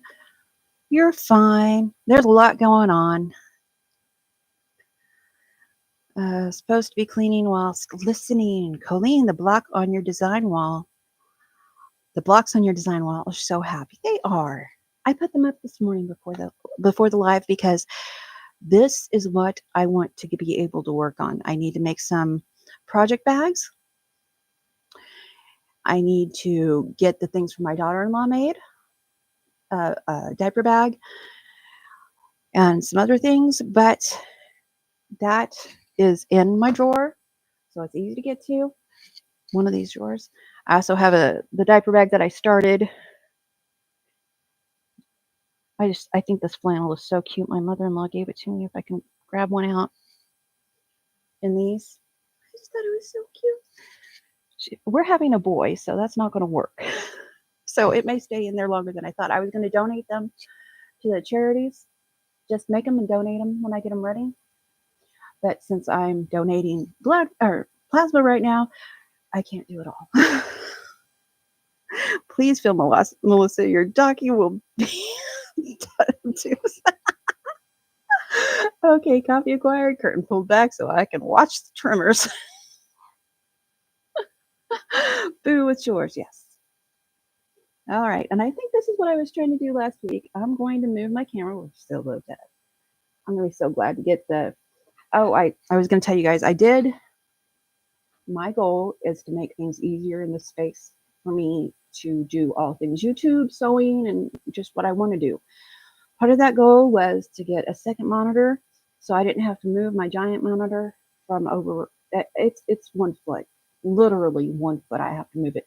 You're fine. There's a lot going on. Supposed to be cleaning whilst listening. Coleen, the blocks on your design wall are so happy. They are. I put them up this morning before the live because this is what I want to be able to work on. I need to make some project bags. I need to get the things for my daughter-in-law made, a diaper bag, and some other things, but that is in my drawer, so it's easy to get to. One of these drawers. I also have the diaper bag that I started. I think this flannel is so cute. My mother-in-law gave it to me. If I can grab one out in these. I just thought it was so cute. We're having a boy, so that's not going to work. So it may stay in there longer than I thought. I was going to donate them to the charities. Just make them and donate them when I get them ready. But since I'm donating blood or plasma right now, I can't do it all. Please feel Melissa, your donkey will be done too. Okay, copy acquired, curtain pulled back so I can watch the trimmers. Boo, it's yours, yes. All right, and I think this is what I was trying to do last week. I'm going to move my camera. We're still low dead. I'm really so glad to get the, I was going to tell you guys, my goal is to make things easier in this space for me to do all things YouTube, sewing, and just what I want to do. Part of that goal was to get a second monitor so I didn't have to move my giant monitor from over. It's 1 foot, literally 1 foot. I have to move it.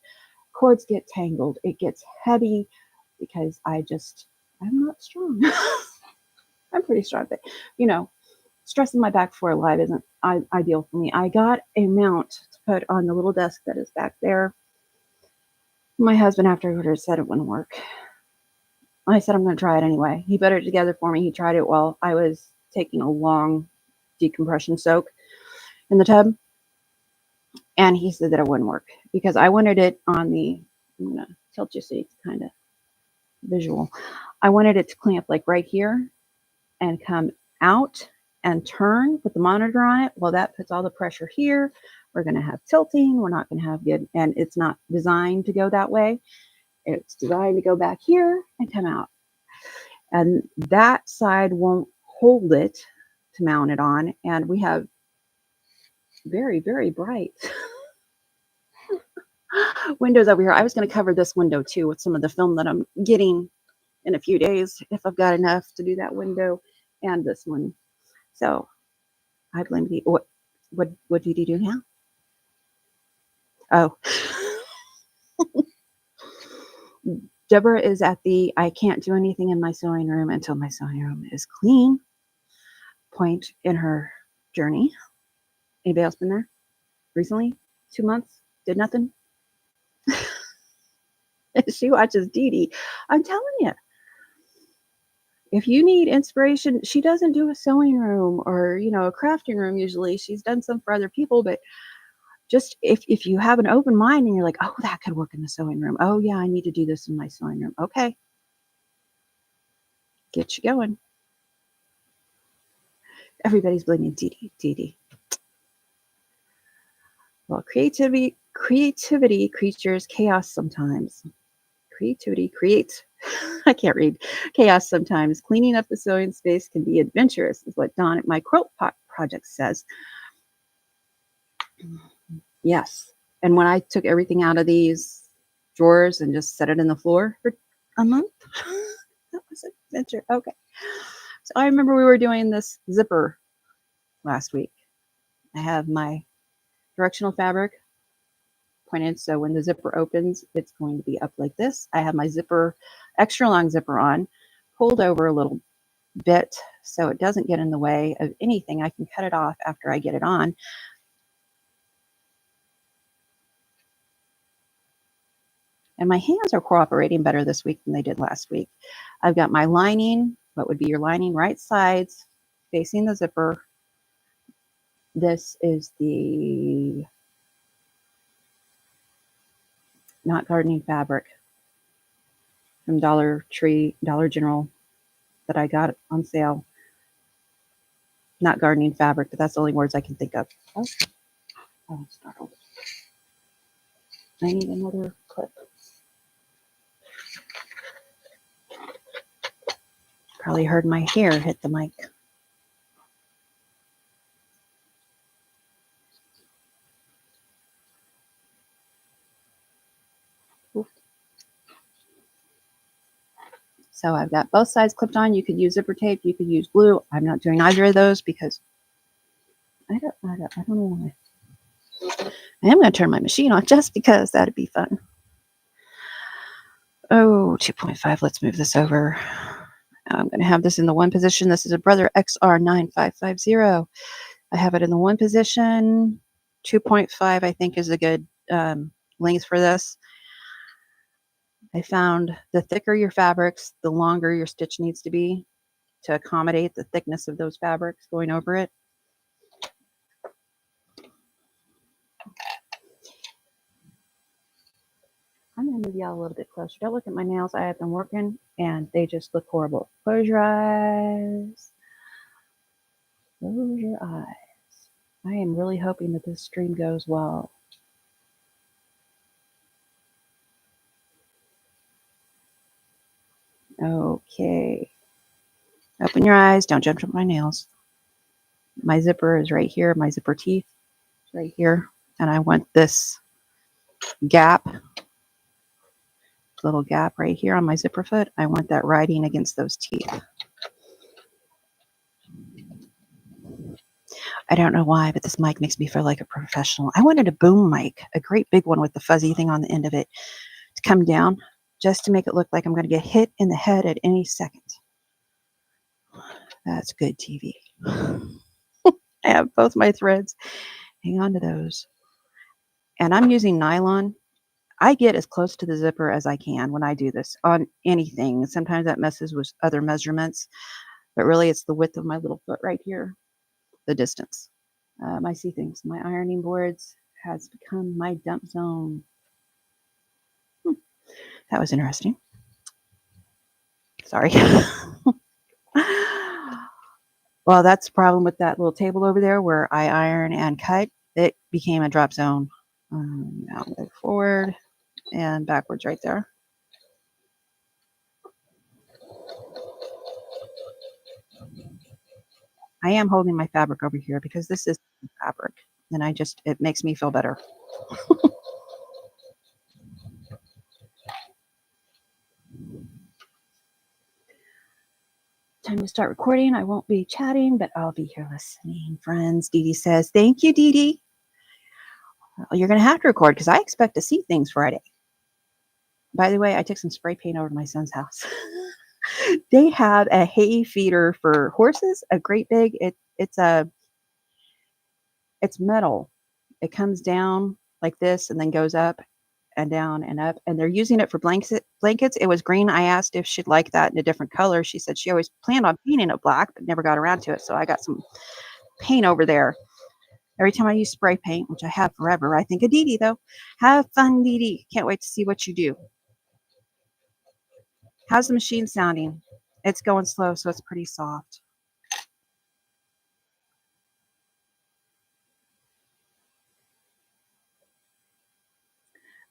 Cords get tangled. It gets heavy because I'm not strong. I'm pretty strong, but stressing my back before live isn't ideal for me. I got a mount to put on the little desk that is back there. My husband, after I ordered, said it wouldn't work. I said I'm going to try it anyway. He put it together for me. He tried it while I was taking a long decompression soak in the tub. And he said that it wouldn't work because I wanted it on the, I'm going to tilt you so it's kind of visual. I wanted it to clamp like right here and come out and turn with the monitor on it. Well, that puts all the pressure here. We're going to have tilting. We're not going to have good, and it's not designed to go that way. It's designed to go back here and come out. And that side won't hold it to mount it on. And we have very, very bright windows over here. I was going to cover this window too with some of the film that I'm getting in a few days if I've got enough to do that window and this one. So I blame the what did you do now? Oh. Deborah is at the I can't do anything in my sewing room until my sewing room is clean point in her journey. Anybody else been there recently? 2 months? Did nothing? She watches Dee Dee. I'm telling you. If you need inspiration, she doesn't do a sewing room or, a crafting room usually. She's done some for other people, but just if you have an open mind and you're like, oh, that could work in the sewing room. Oh, yeah, I need to do this in my sewing room. Okay. Get you going. Everybody's blaming Dee Dee. Well, creativity creatures chaos sometimes. Creativity creates, I can't read, chaos sometimes. Cleaning up the sewing space can be adventurous, is what Dawn at my quilt project says. Yes. And when I took everything out of these drawers and just set it in the floor for a month, that was an adventure. Okay. So I remember we were doing this zipper last week. I have my directional fabric pointed, so when the zipper opens, it's going to be up like this. I have my zipper, extra long zipper on, pulled over a little bit so it doesn't get in the way of anything. I can cut it off after I get it on. And my hands are cooperating better this week than they did last week. I've got my lining, what would be your lining, right sides facing the zipper. This is the Not Gardening fabric from Dollar Tree, Dollar General that I got on sale. Not gardening fabric, but that's the only words I can think of. Oh, I'm startled. I need another clip. Probably heard my hair hit the mic. Oof. So I've got both sides clipped on. You could use zipper tape. You could use glue. I'm not doing either of those because I don't know why. I am going to turn my machine on just because that'd be fun. Oh, 2.5. Let's move this over. I'm going to have this in the one position. This is a Brother XR9550. I have it in the one position. 2.5, I think, is a good length for this. I found the thicker your fabrics, the longer your stitch needs to be to accommodate the thickness of those fabrics going over it. I'm going to move y'all a little bit closer. Don't look at my nails. I have been working, and they just look horrible. Close your eyes. Close your eyes. I am really hoping that this stream goes well. Okay. Open your eyes. Don't jump to my nails. My zipper is right here. My zipper teeth is right here. And I want this gap, little gap right here on my zipper foot. I want that riding against those teeth. I don't know why, but this mic makes me feel like a professional. I wanted a boom mic, a great big one with the fuzzy thing on the end of it, to come down just to make it look like I'm going to get hit in the head at any second. That's good TV. I have both my threads. Hang on to those. And I'm using nylon. I get as close to the zipper as I can when I do this on anything. Sometimes that messes with other measurements, but really it's the width of my little foot right here, the distance. I see things. My ironing boards has become my dump zone. That was interesting. Sorry. Well, that's the problem with that little table over there where I iron and cut. It became a drop zone. Now move forward and backwards right there. I am holding my fabric over here because this is fabric, and it makes me feel better. Time to start recording. I won't be chatting, but I'll be here listening. Friends, Dee Dee says, thank you, Dee Dee. Well, you're going to have to record because I expect to see things Friday. By the way, I took some spray paint over to my son's house. They have a hay feeder for horses, a great big, it's metal. It comes down like this and then goes up and down and up, and they're using it for blankets. It was green. I asked if she'd like that in a different color. She said she always planned on painting it black, but never got around to it. So I got some paint over there. Every time I use spray paint, which I have forever, I think of Dee Dee, though. Have fun, Dee Dee. Can't wait to see what you do. How's the machine sounding? It's going slow, so it's pretty soft.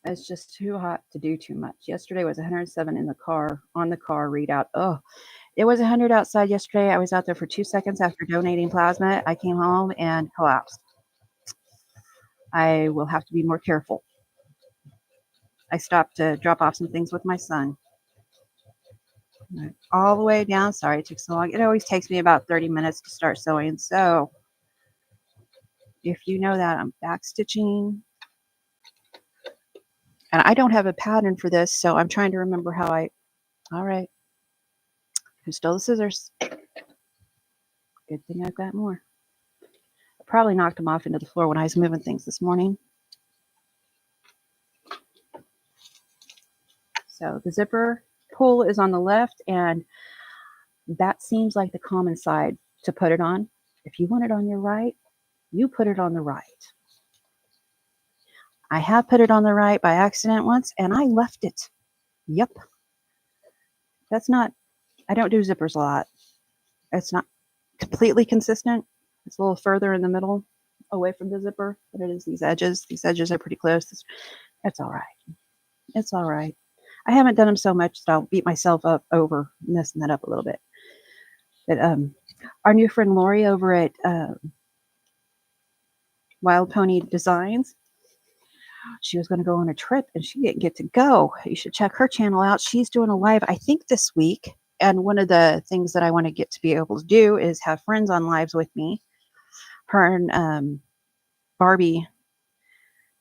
It's just too hot to do too much. Yesterday was 107 in the car, on the car readout. Oh, it was 100 outside yesterday. I was out there for 2 seconds after donating plasma. I came home and collapsed. I will have to be more careful. I stopped to drop off some things with my son. All the way down. Sorry it took so long. It always takes me about 30 minutes to start sewing. So If you know that, I'm back stitching. And I don't have a pattern for this, so I'm trying to remember how all right. Here's still the scissors. Good thing I've got more. I probably knocked them off into the floor when I was moving things this morning. So the zipper pull is on the left, and that seems like the common side to put it on. If you want it on your right, you put it on the right. I have put it on the right by accident once, and I left it. Yep. That's not, I don't do zippers a lot. It's not completely consistent. It's a little further in the middle away from the zipper, but it is these edges. These edges are pretty close. It's all right. It's all right. I haven't done them so much that I'll beat myself up over messing that up a little bit. But our new friend Lori over at Wild Pony Designs, she was going to go on a trip and she didn't get to go. You should check her channel out. She's doing a live, I think, this week. And one of the things that I want to get to be able to do is have friends on lives with me. Her and Barbie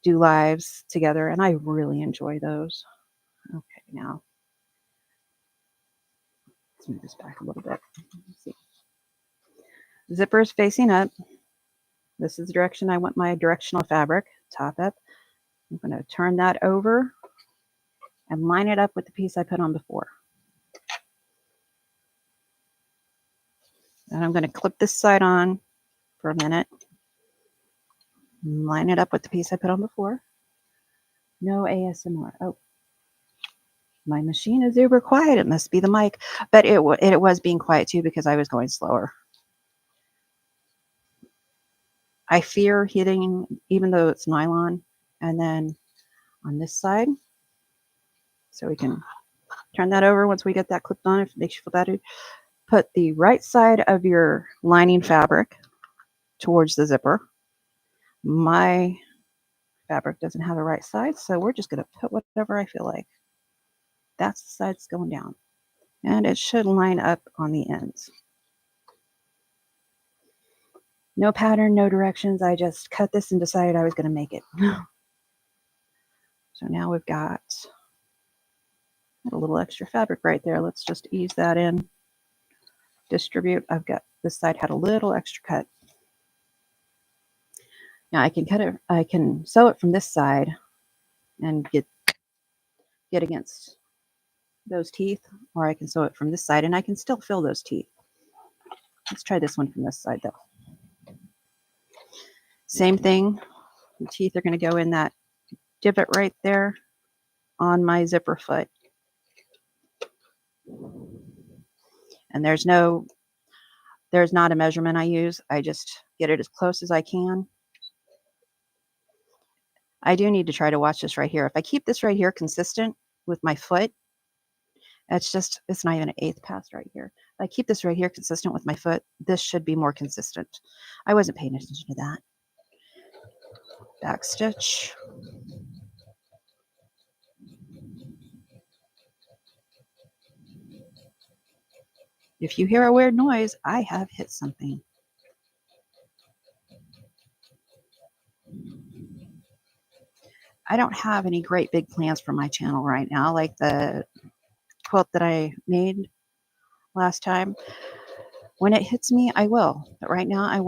do lives together, and I really enjoy those. Okay, now let's move this back a little bit. Let's see. Zipper's facing up. This is the direction I want my directional fabric, top up. I'm going to turn that over and line it up with the piece I put on before. And I'm going to clip this side on for a minute. Line it up with the piece I put on before. No ASMR. Oh, my machine is uber quiet. It must be the mic. But it was being quiet too because I was going slower. I fear hitting, even though it's nylon, and then on this side. So we can turn that over once we get that clipped on. If it makes you feel better. Put the right side of your lining fabric towards the zipper. My fabric doesn't have a right side, so we're just going to put whatever I feel like. That's the side that's going down. And it should line up on the ends. No pattern, no directions. I just cut this and decided I was going to make it. So now we've got a little extra fabric right there. Let's just ease that in. Distribute. I've got this side had a little extra cut. Now I can cut it. I can sew it from this side and get against those teeth, or I can sew it from this side and I can still fill those teeth. Let's try this one from this side though. Same thing. The teeth are going to go in that divot right there on my zipper foot. And there's not a measurement I use. I just get it as close as I can. I do need to try to watch this right here. If I keep this right here consistent with my foot, it's not even an eighth past right here. If I keep this right here consistent with my foot, this should be more consistent. I wasn't paying attention to that. Back stitch. If you hear a weird noise, I have hit something. I don't have any great big plans for my channel right now, like the quilt that I made last time. When it hits me, I will. But right now I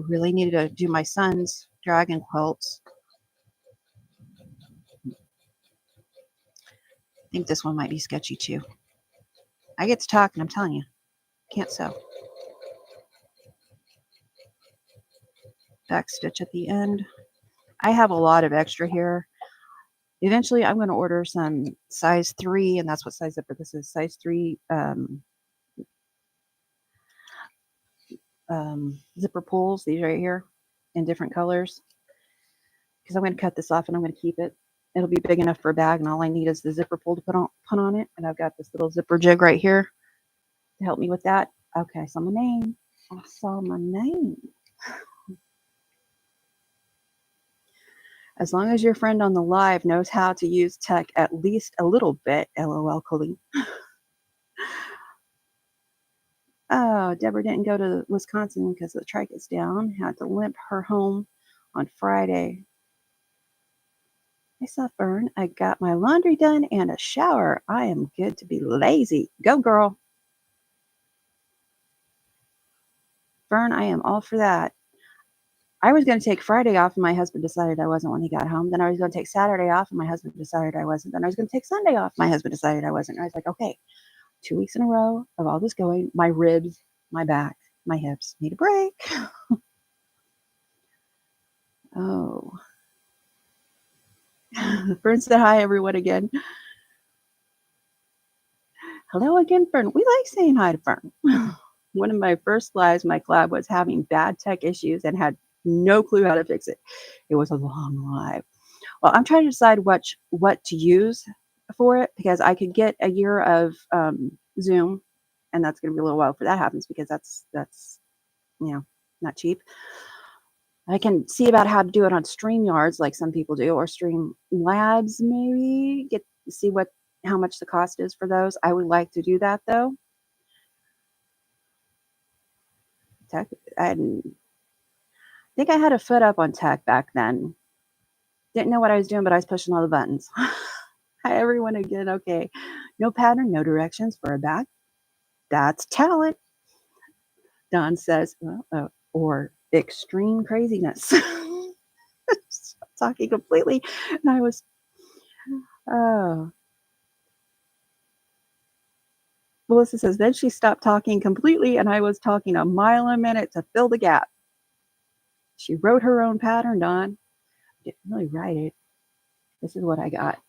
really needed to do my son's dragon quilts. I think this one might be sketchy too. I get to talk and I'm telling you, can't sew. Back stitch at the end. I have a lot of extra here. Eventually I'm going to order some size 3, and that's what size zipper this is, size 3 zipper pulls, these right here in different colors, because I'm going to cut this off and I'm going to keep it. It'll be big enough for a bag, and all I need is the zipper pull to put on it. And I've got this little zipper jig right here to help me with that. Okay, I saw my name. I saw my name. As long as your friend on the live knows how to use tech at least a little bit, LOL, Coleen. Oh, Deborah didn't go to Wisconsin because the trike is down. Had to limp her home on Friday. I saw Fern. I got my laundry done and a shower. I am good to be lazy. Go, girl. Fern, I am all for that. I was going to take Friday off, and my husband decided I wasn't when he got home. Then I was going to take Saturday off, and my husband decided I wasn't. Then I was going to take Sunday off. My husband decided I wasn't. And I was like, okay, 2 weeks in a row of all this going. My ribs, my back, my hips need a break. Oh. Fern said hi, everyone, again. Hello again, Fern. We like saying hi to Fern. One of my first lives, my collab was having bad tech issues and had no clue how to fix it. It was a long live. Well, I'm trying to decide what to use for it because I could get a year of Zoom, and that's going to be a little while before that happens because that's not cheap. I can see about how to do it on StreamYards like some people do, or Streamlabs maybe. See how much the cost is for those. I would like to do that though. Tech, I think I had a foot up on tech back then. Didn't know what I was doing, but I was pushing all the buttons. Hi everyone again. Okay, no pattern, no directions for a bag. That's talent. Don says, or extreme craziness. Talking completely, and I was, oh. Melissa says, then she stopped talking completely, and I was talking a mile a minute to fill the gap. She wrote her own pattern, Don. Didn't really write it. This is what I got.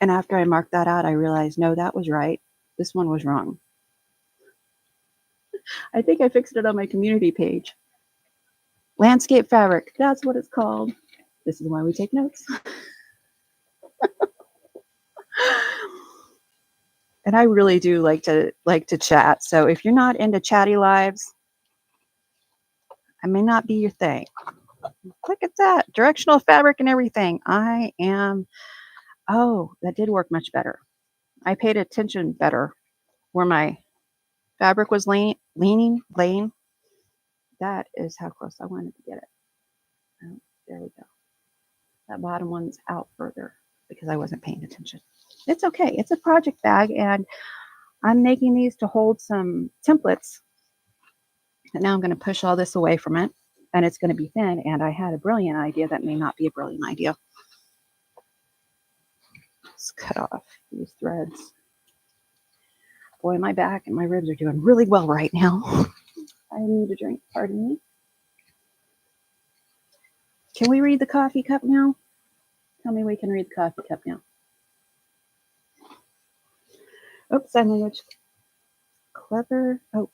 And after I marked that out, I realized, no, that was right. This one was wrong. I think I fixed it on my community page. Landscape fabric. That's what it's called. This is why we take notes. And I really do like to chat. So if you're not into chatty lives, I may not be your thing. Look at that. Directional fabric and everything. I am. Oh, that did work much better. I paid attention better where my fabric was laying. That is how close I wanted to get it. Oh, there we go. That bottom one's out further because I wasn't paying attention. It's okay. It's a project bag, and I'm making these to hold some templates. And now I'm going to push all this away from it, and it's going to be thin. And I had a brilliant idea that may not be a brilliant idea. Let's cut off these threads. Boy, my back and my ribs are doing really well right now. I need a drink. Pardon me. Can we read the coffee cup now? Tell me we can read the coffee cup now. Oops, sign language. Clever. Oh.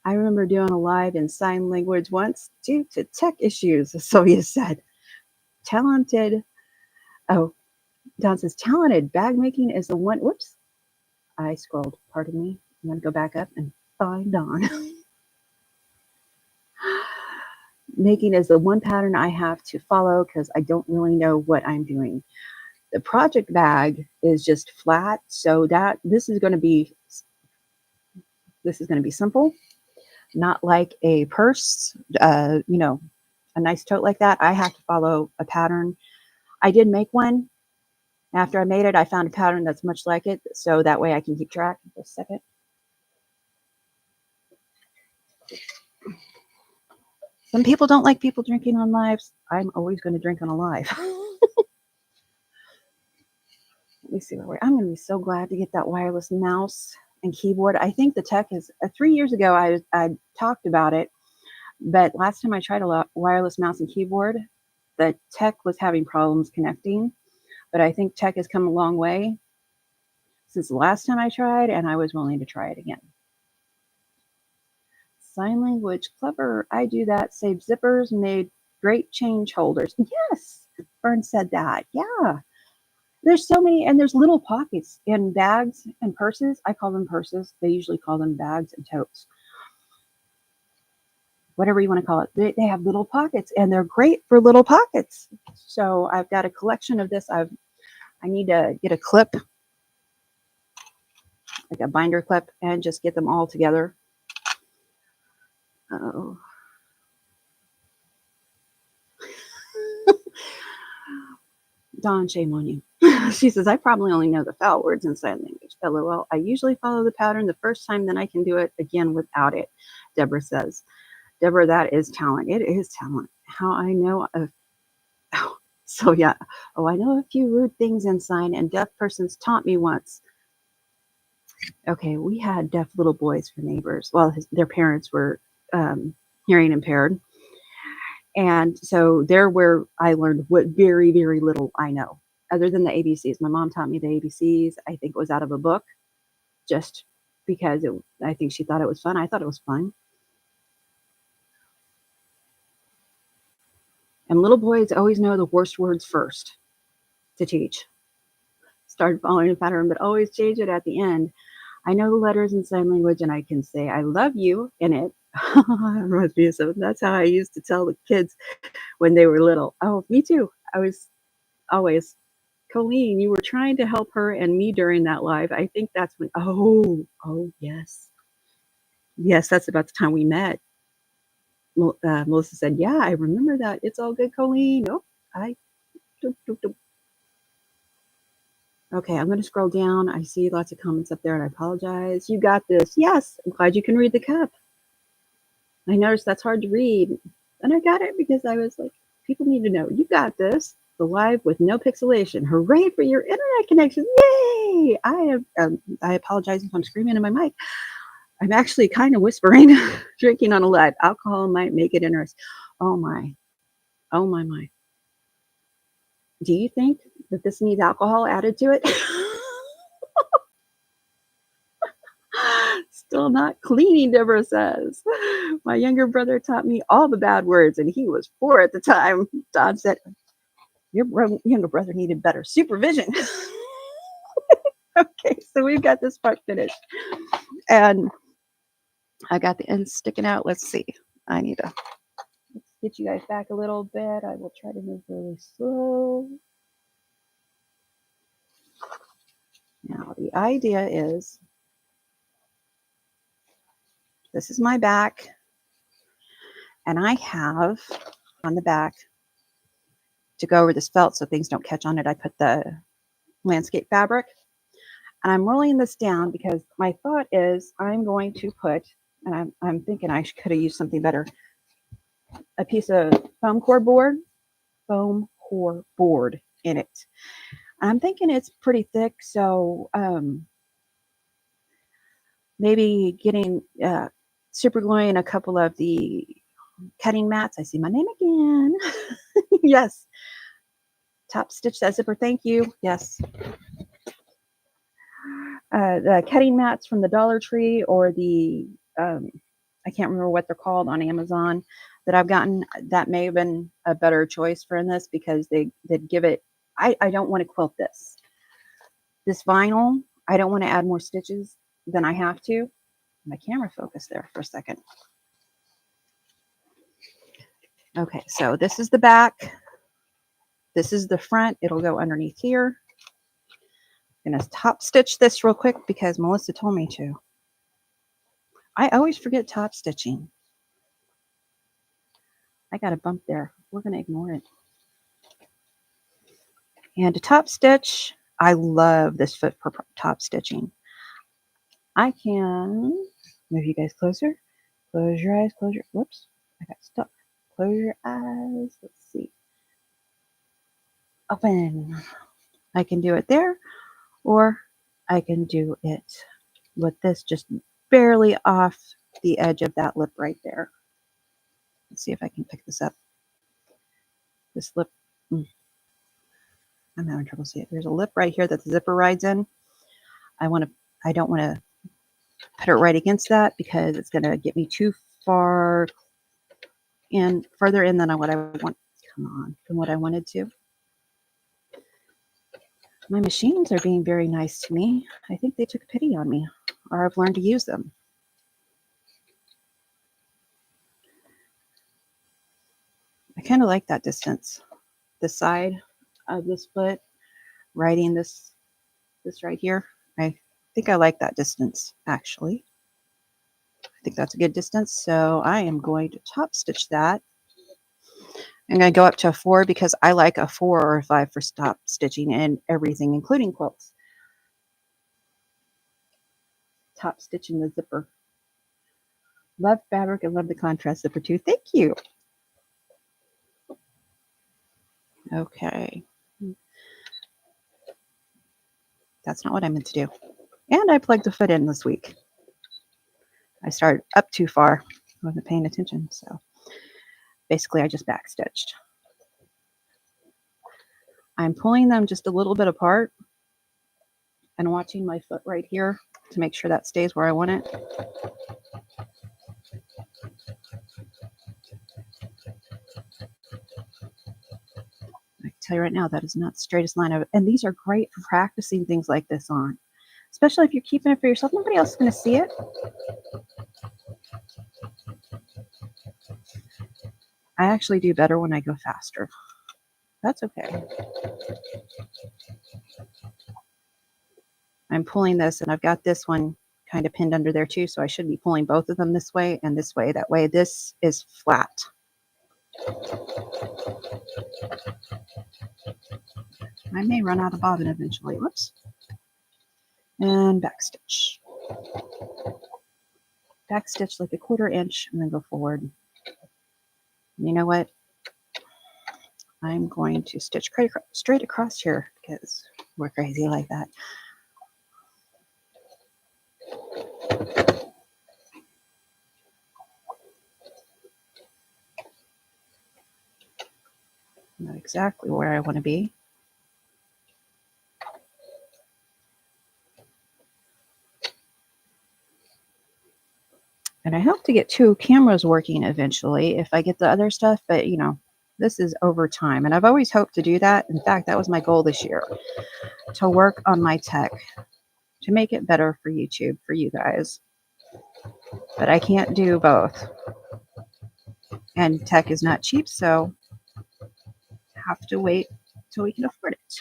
I remember doing a live in sign language once due to tech issues, Sylvia said. Talented. Oh, Don says, talented bag making is the one. Whoops. I scrolled. Pardon me. I'm going to go back up and find Don. Making is the one pattern I have to follow because I don't really know what I'm doing. The project bag is just flat, so that this is going to be simple, not like a purse, a nice tote like that. I have to follow a pattern. I did make one. After I made it, I found a pattern that's much like it, so that way I can keep track. Just a second. Some people don't like people drinking on lives. I'm always going to drink on a live. Let me see where I'm going to be so glad to get that wireless mouse and keyboard. I think the tech is 3 years ago. I talked about it, but last time I tried a wireless mouse and keyboard, the tech was having problems connecting. But I think tech has come a long way since the last time I tried, and I was willing to try it again. Sign language, clever. I do that. Saved zippers, made great change holders. Yes, Fern said that. Yeah. There's so many, and there's little pockets in bags and purses. I call them purses. They usually call them bags and totes. Whatever you want to call it. They have little pockets, and they're great for little pockets. So I've got a collection of this. I need to get a clip like a binder clip, and just get them all together. Oh. Dawn, shame on you. She says, I probably only know the foul words in sign language. LOL. I usually follow the pattern the first time, then I can do it again without it. Deborah says, Deborah, that is talent. It is talent. How I know of, oh, so yeah. Oh, I know a few rude things in sign, and deaf persons taught me once. Okay, we had deaf little boys for neighbors. Well, their parents were hearing impaired. And so there where I learned what very, very little I know, other than the ABCs. My mom taught me the ABCs. I think it was out of a book, just because I think she thought it was fun. I thought it was fun. And little boys always know the worst words first to teach. Started following the pattern, but always change it at the end. I know the letters in sign language, and I can say I love you in it. So that's how I used to tell the kids when they were little. Oh, me too. I was always, Coleen, you were trying to help her and me during that live. I think that's when, oh, yes. Yes, that's about the time we met. Melissa said, yeah, I remember that. It's all good, Coleen. Oh, okay, I'm going to scroll down. I see lots of comments up there, and I apologize. You got this. Yes, I'm glad you can read the cup. I noticed that's hard to read, and I got it because I was like, people need to know. You got this. The live with no pixelation. Hooray for your internet connection. Yay! I apologize if I'm screaming in my mic. I'm actually kind of whispering. Drinking on a live. Alcohol might make it interesting. Oh my. Oh my. Do you think that this needs alcohol added to it? Still not cleaning, Deborah says. My younger brother taught me all the bad words, and he was 4 at the time. Don said, your younger brother needed better supervision. Okay, so we've got this part finished. And I got the ends sticking out. Let's see. I need to get you guys back a little bit. I will try to move really slow. Now, the idea is, this is my back, and I have on the back, to go over this felt so things don't catch on it, I put the landscape fabric, and I'm rolling this down because my thought is I'm going to put, and I'm thinking I could have used something better, a piece of foam core board in it. I'm thinking it's pretty thick, so maybe getting super gluing a couple of the cutting mats. I see my name again. Yes. Top stitch that zipper. Thank you. Yes. The cutting mats from the Dollar Tree, or the I can't remember what they're called on Amazon that I've gotten. That may have been a better choice for in this because they give it. I don't want to quilt this vinyl. I don't want to add more stitches than I have to. My camera focused there for a second. Okay, so this is the back. This is the front. It'll go underneath here. I'm going to top stitch this real quick because Melissa told me to. I always forget top stitching. I got a bump there. We're going to ignore it. And to top stitch, I love this foot for top stitching. I can move you guys closer. Close your eyes. Close your, whoops, I got stuck. Close your eyes. Let's see. Open. I can do it there, or I can do it with this just barely off the edge of that lip right there. Let's see if I can pick this up. This lip, I'm having trouble seeing it. There's a lip right here that the zipper rides in. I don't want to put it right against that because it's going to get me too far in, further in than what I want. Come on, than what I wanted to. My machines are being very nice to me. I think they took pity on me, or I've learned to use them. I kind of like that distance. The side of this foot, riding this right here. I think I like that distance, actually. I think that's a good distance. So I am going to top stitch that. I'm going to go up to a 4 because I like a 4 or a 5 for top stitching and everything, including quilts. Top stitching the zipper. Love fabric and love the contrast zipper too. Thank you. Okay. That's not what I meant to do. And I plugged the foot in this week. I started up too far. I wasn't paying attention. So basically I just backstitched. I'm pulling them just a little bit apart and watching my foot right here to make sure that stays where I want it. I can tell you right now, that is not the straightest line of, and these are great for practicing things like this on, especially if you're keeping it for yourself. Nobody else is going to see it. I actually do better when I go faster. That's okay. I'm pulling this, and I've got this one kind of pinned under there too, so I should be pulling both of them this way and this way. That way this is flat. I may run out of bobbin eventually. Whoops. And backstitch. Backstitch like a 1/4 inch and then go forward. You know what? I'm going to stitch straight across here because we're crazy like that. Not exactly where I want to be. And I hope to get 2 cameras working eventually if I get the other stuff, but you know, this is over time. And I've always hoped to do that. In fact, that was my goal this year, to work on my tech, to make it better for YouTube, for you guys. But I can't do both. And tech is not cheap, so have to wait till we can afford it.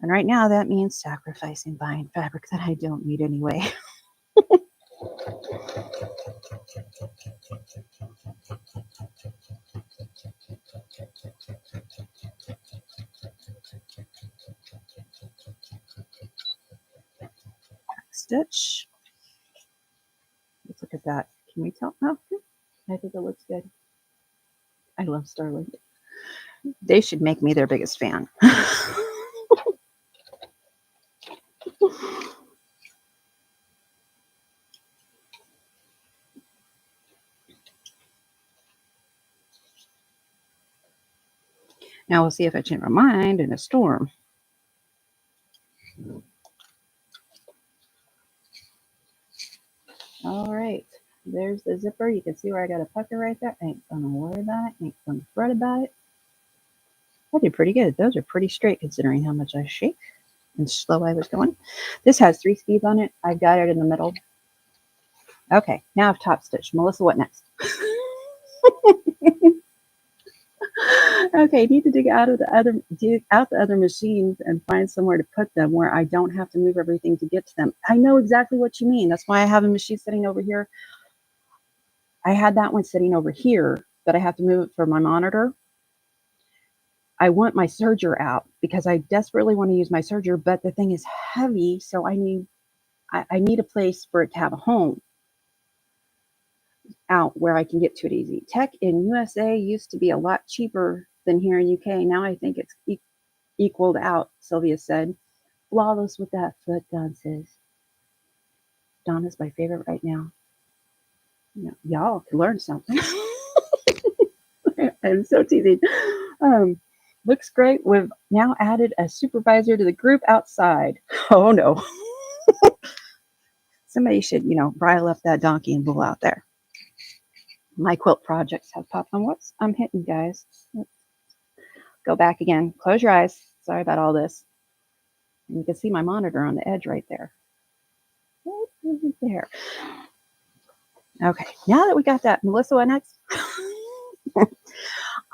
And right now that means sacrificing buying fabric that I don't need anyway. Stitch. Let's look at that. Can we tell? Oh, I think it looks good. I love Starlink. They should make me their biggest fan. Now we'll see if I change my mind in a storm. All right, there's the zipper. You can see where I got a pucker right there. I ain't gonna worry about it. Ain't gonna fret about it. I did pretty good. Those are pretty straight considering how much I shake and slow I was going. This has 3 speeds on it. I've got it in the middle. Okay, now I've top stitched. Melissa, what next? Okay, need to dig out the other machines and find somewhere to put them where I don't have to move everything to get to them. I know exactly what you mean. That's why I have a machine sitting over here. I had that one sitting over here, but I have to move it for my monitor. I want my serger out because I desperately want to use my serger, but the thing is heavy, so I need a place for it to have a home out where I can get to it easy. Tech in USA used to be a lot cheaper than here in UK. Now I think it's equaled out, Sylvia said. Flawless with that foot, Don says. Don is my favorite right now. You know, y'all can learn something. I'm so teasing. Looks great. We've now added a supervisor to the group outside. Oh no. Somebody should, you know, bridle up that donkey and bull out there. My quilt projects have popped on. Whoops, I'm hitting, guys. Let's go back again. Close your eyes. Sorry about all this. And you can see my monitor on the edge right there. Right there. Okay, now that we got that, Melissa, what next?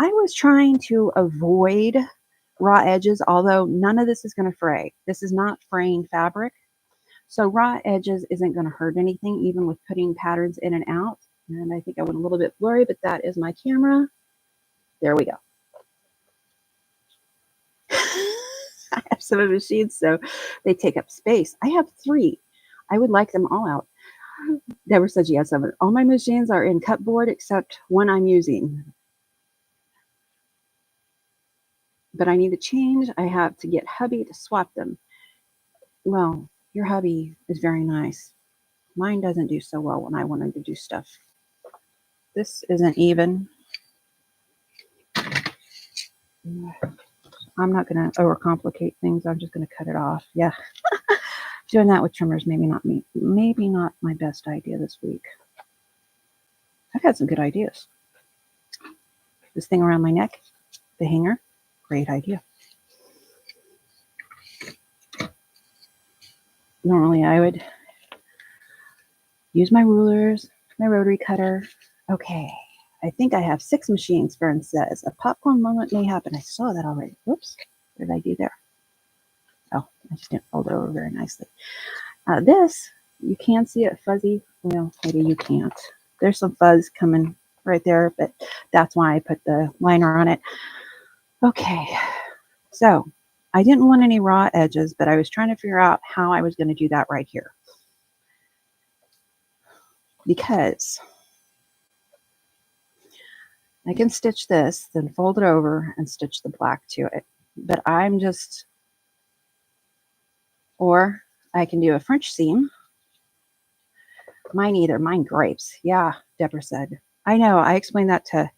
I was trying to avoid raw edges, although none of this is going to fray. This is not fraying fabric, So raw edges isn't going to hurt anything, even with putting patterns in and out. And I think I went a little bit blurry, but that is my camera. There we go. I have some machines, so they take up space. I have 3. I would like them all out. Deborah says, yes, all my machines are in cupboard except one I'm using. But I need to change. I have to get hubby to swap them. Well, your hubby is very nice. Mine doesn't do so well when I want him to do stuff. This isn't even. I'm not going to overcomplicate things. I'm just going to cut it off. Yeah. Doing that with trimmers, maybe not my best idea this week. I've had some good ideas. This thing around my neck, the hanger, great idea. Normally I would use my rulers, my rotary cutter. Okay, I think I have 6 machines, Fern says. A popcorn moment may happen. I saw that already. Whoops, what did I do there? Oh, I just didn't fold it over very nicely. This, you can see it fuzzy. Well, maybe you can't. There's some fuzz coming right there, but that's why I put the liner on it. Okay, so I didn't want any raw edges, but I was trying to figure out how I was going to do that right here. Because I can stitch this, then fold it over and stitch the black to it. But or I can do a French seam. Mine grapes. Yeah, Deborah said. I know, I explained that to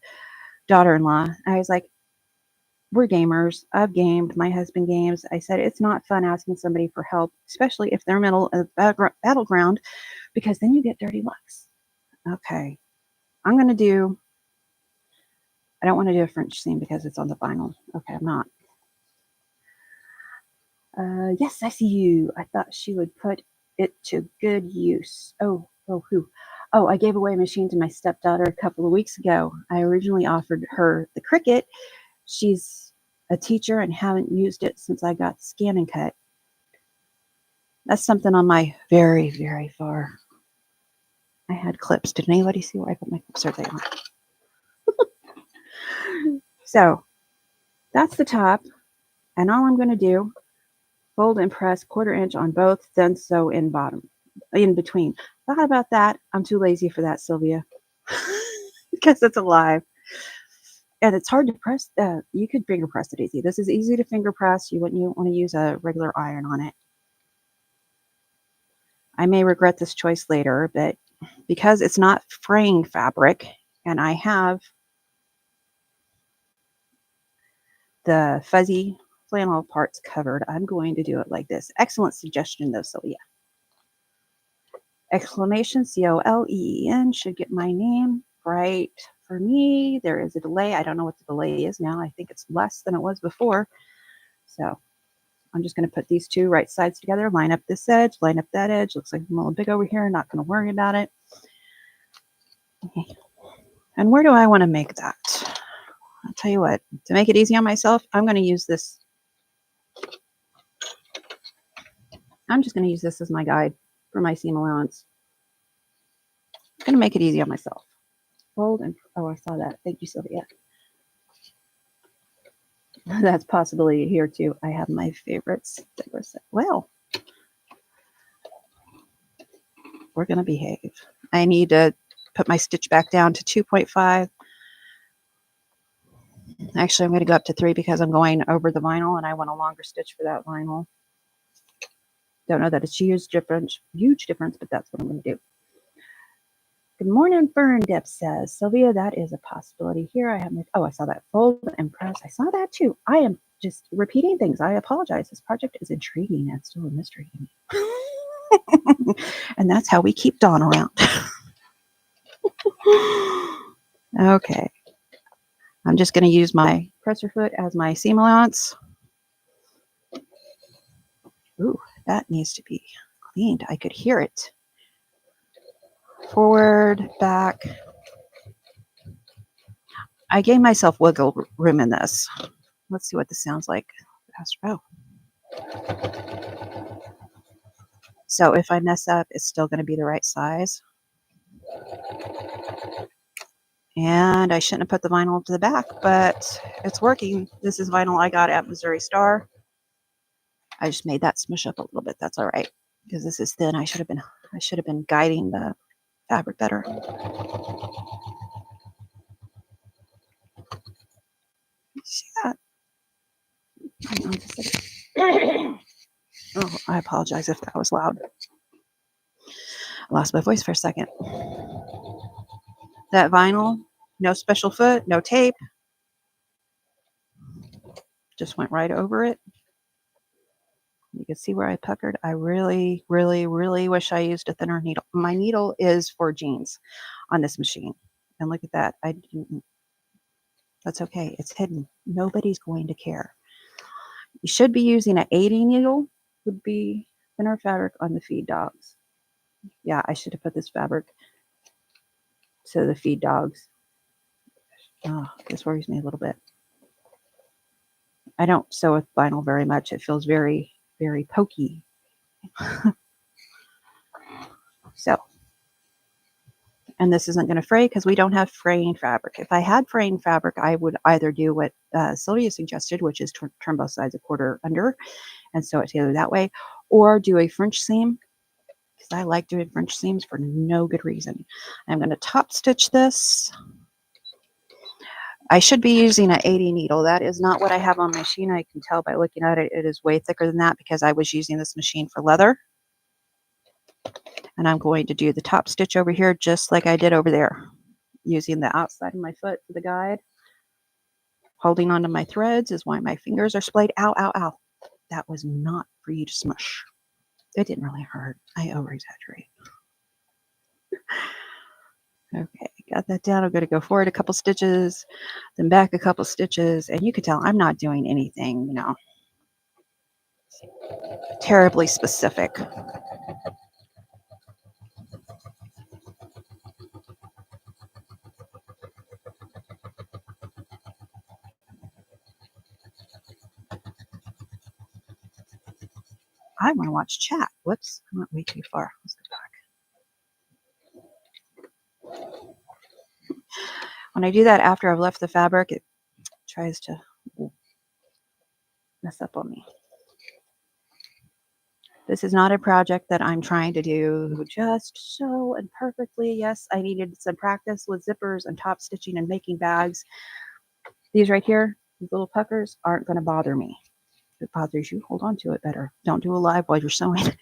daughter-in-law. I was like, we're gamers. I've gamed. My husband games. I said, it's not fun asking somebody for help, especially if they're middle of battleground, because then you get dirty looks. Okay. I don't want to do a French seam because it's on the vinyl. Okay, I'm not. Yes, I see you. I thought she would put it to good use. Who? Oh, I gave away a machine to my stepdaughter a couple of weeks ago. I originally offered her the Cricut. She's a teacher and haven't used it since I got Scan and Cut. That's something on my very, very far. I had clips. Did anybody see where I put my clips? There they are. So that's the top. And all I'm going to do, fold and press 1/4 inch on both, then sew in between. Thought about that. I'm too lazy for that, Sylvia, because it's alive. And it's hard to press. You could finger press it easy. This is easy to finger press. You wouldn't want to use a regular iron on it. I may regret this choice later, but because it's not fraying fabric and I have the fuzzy flannel parts covered, I'm going to do it like this. Excellent suggestion though, Sylvia. Exclamation Coleen should get my name right. For me, there is a delay. I don't know what the delay is now. I think it's less than it was before. So I'm just going to put these 2 right sides together, line up this edge, line up that edge. Looks like I'm a little big over here. Not going to worry about it. Okay. And where do I want to make that? I'll tell you what, to make it easy on myself, I'm going to use this. I'm just going to use this as my guide for my seam allowance. I'm going to make it easy on myself. Fold and, oh, I saw that. Thank you, Sylvia. That's possibility here too. I have my favorites. Well, we're going to behave. I need to put my stitch back down to 2.5. Actually, I'm going to go up to 3 because I'm going over the vinyl and I want a longer stitch for that vinyl. Don't know that it's huge difference, but that's what I'm going to do. Good morning, Fern, Deb says. Sylvia, that is a possibility here. I have I saw that. Fold and press. I saw that too. I am just repeating things. I apologize. This project is intriguing and still a mystery to me. And that's how we keep Dawn around. Okay. I'm just going to use my presser foot as my seam allowance. Ooh, that needs to be cleaned. I could hear it. Forward, back. I gave myself wiggle room in this. Let's see what this sounds like. Oh. So if I mess up, it's still going to be the right size. And I shouldn't have put the vinyl to the back, but it's working. This is vinyl I got at Missouri Star. I just made that smush up a little bit. That's all right, because this is thin. I should have been guiding the fabric better. See that? Oh, I apologize if that was loud. I lost my voice for a second. That vinyl, no special foot, no tape. Just went right over it. You can see where I puckered. I really, really, really wish I used a thinner needle. My needle is for jeans on this machine. And look at that. I didn't. That's okay. It's hidden. Nobody's going to care. You should be using an 80 needle. Would be thinner fabric on the feed dogs. Yeah, I should have put this fabric to the feed dogs. Oh, this worries me a little bit. I don't sew with vinyl very much. It feels very, very pokey. So, and this isn't going to fray because we don't have fraying fabric. If I had fraying fabric, I would either do what Sylvia suggested, which is turn both sides a quarter under and sew it together that way, or do a French seam, because I like doing French seams for no good reason. I'm going to top stitch this. I should be using an 80 needle. That is not what I have on my machine. I can tell by looking at it, it is way thicker than that because I was using this machine for leather. And I'm going to do the top stitch over here just like I did over there, using the outside of my foot for the guide. Holding onto my threads is why my fingers are splayed. Ow, ow, ow. That was not for you to smush. It didn't really hurt. I over-exaggerate. Okay, got that down. I'm going to go forward a couple stitches, then back a couple stitches. And you can tell I'm not doing anything, you know, terribly specific. I want to watch chat. Whoops, I went way too far. Let's go back. When I do that after I've left the fabric, it tries to mess up on me. This is not a project that I'm trying to do just so and perfectly. Yes, I needed some practice with zippers and top stitching and making bags. These right here, these little puckers, aren't going to bother me. If it bothers you, hold on to it better. Don't do a live while you're sewing.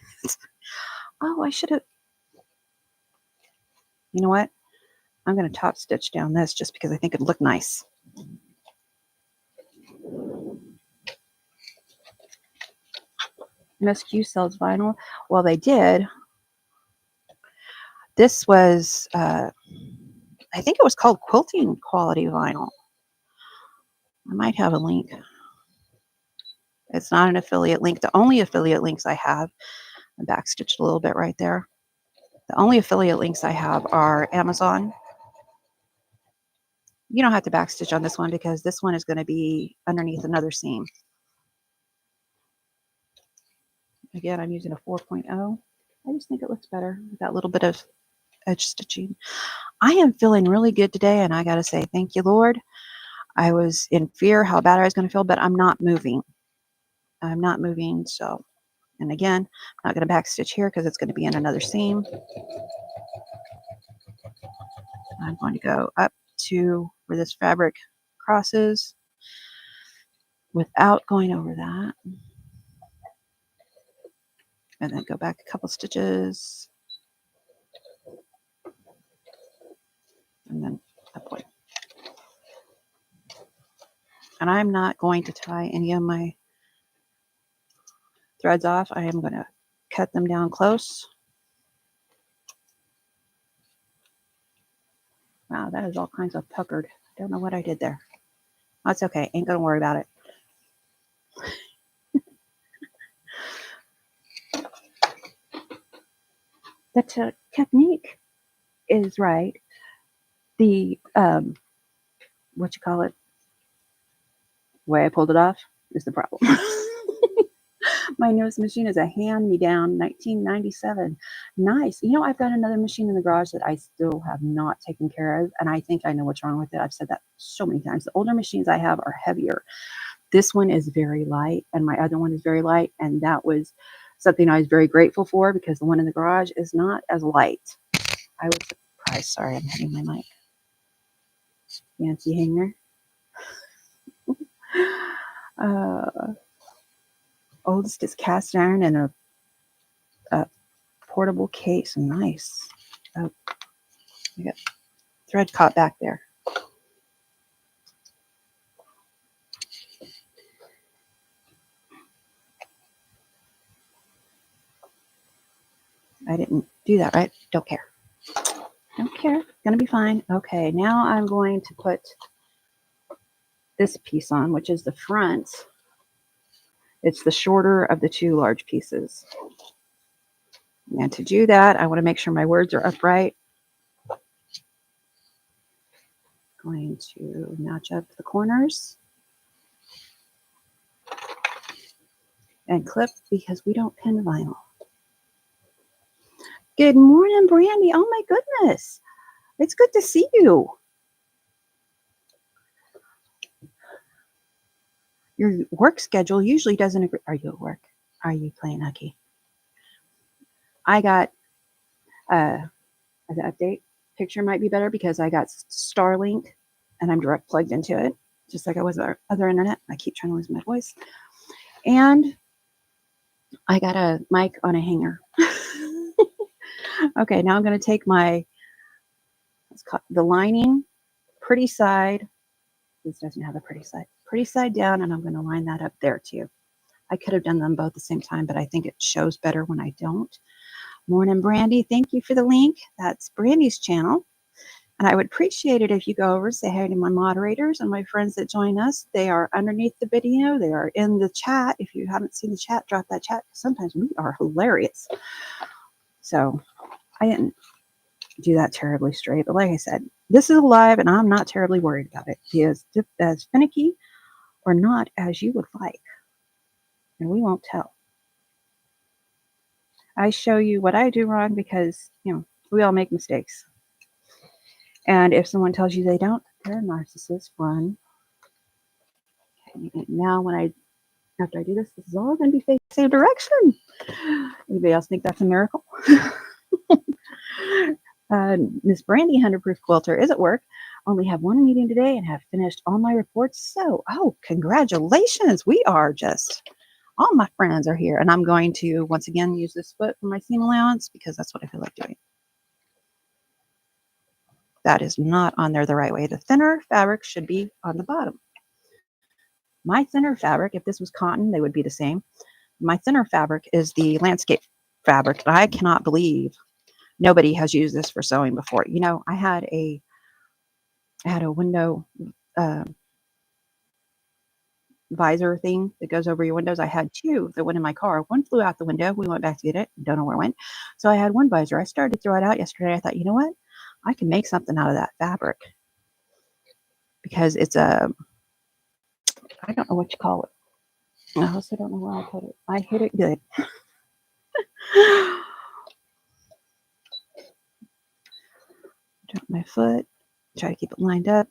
Oh, I should have. You know what? I'm going to top stitch down this just because I think it'd look nice. MSQ sells vinyl. Well, they did. This was, I think it was called Quilting Quality Vinyl. I might have a link. It's not an affiliate link. The only affiliate links I have, I backstitched a little bit right there. The only affiliate links I have are Amazon. You don't have to backstitch on this one because this one is going to be underneath another seam. Again, I'm using a 4.0. I just think it looks better with that little bit of edge stitching. I am feeling really good today, and I got to say thank you, Lord. I was in fear how bad I was going to feel, but I'm not moving. I'm not moving, so, and again, I'm not going to backstitch here because it's going to be in another seam. I'm going to go up to where this fabric crosses without going over that. And then go back a couple stitches. And then a point. And I'm not going to tie any of my threads off. I am going to cut them down close. Wow, that is all kinds of puckered. I don't know what I did there. That's okay. Ain't going to worry about it. The technique is right. The, what you call it, way I pulled it off is the problem. My newest machine is a hand-me-down 1997. Nice. You know, I've got another machine in the garage that I still have not taken care of, and I think I know what's wrong with it. I've said that so many times. The older machines I have are heavier. This one is very light, and my other one is very light, and that was something I was very grateful for because the one in the garage is not as light. I was surprised. Sorry, I'm hitting my mic. Fancy hanger. Oldest is cast iron and a portable case. Nice. Oh, I got thread caught back there. I didn't do that, right? Don't care. Don't care. Gonna be fine. Okay, now I'm going to put this piece on, which is the front. It's the shorter of the two large pieces. And to do that, I want to make sure my words are upright. Going to match up the corners and clip because we don't pin vinyl. Good morning, Brandy. Oh my goodness. It's good to see you. Your work schedule usually doesn't agree. Are you at work? Are you playing hooky? I got an update. Picture might be better because I got Starlink and I'm direct plugged into it, just like I was with our other internet. I keep trying to lose my voice. And I got a mic on a hanger. Okay, now I'm going to take my, the lining, pretty side. This doesn't have a pretty side down, and I'm going to line that up there too. I could have done them both at the same time, but I think it shows better when I don't. Morning, Brandy. Thank you for the link. That's Brandy's channel. And I would appreciate it if you go over and say hi to my moderators and my friends that join us. They are underneath the video. They are in the chat. If you haven't seen the chat, drop that chat. Sometimes we are hilarious. So I didn't do that terribly straight. But like I said, this is live and I'm not terribly worried about it. It is as finicky or not as you would like. And we won't tell. I show you what I do wrong because, you know, we all make mistakes. And if someone tells you they don't, they're a narcissist. One. Okay, now after I do this, this is all going to be facing the same direction. Anybody else think that's a miracle? Miss Brandy, 100-proof quilter, is at work. Only have one meeting today and have finished all my reports. So, congratulations. We are just, all my friends are here. And I'm going to, once again, use this foot for my seam allowance because that's what I feel like doing. That is not on there the right way. The thinner fabric should be on the bottom. My thinner fabric, if this was cotton, they would be the same. My thinner fabric is the landscape fabric. I cannot believe nobody has used this for sewing before. You know, I had a window visor thing that goes over your windows. I had two that went in my car. One flew out the window. We went back to get it. Don't know where it went. So I had one visor. I started to throw it out yesterday. I thought, you know what? I can make something out of that fabric because it's I don't know what you call it. I also don't know where I put it. I hit it good. Drop my foot. Try to keep it lined up.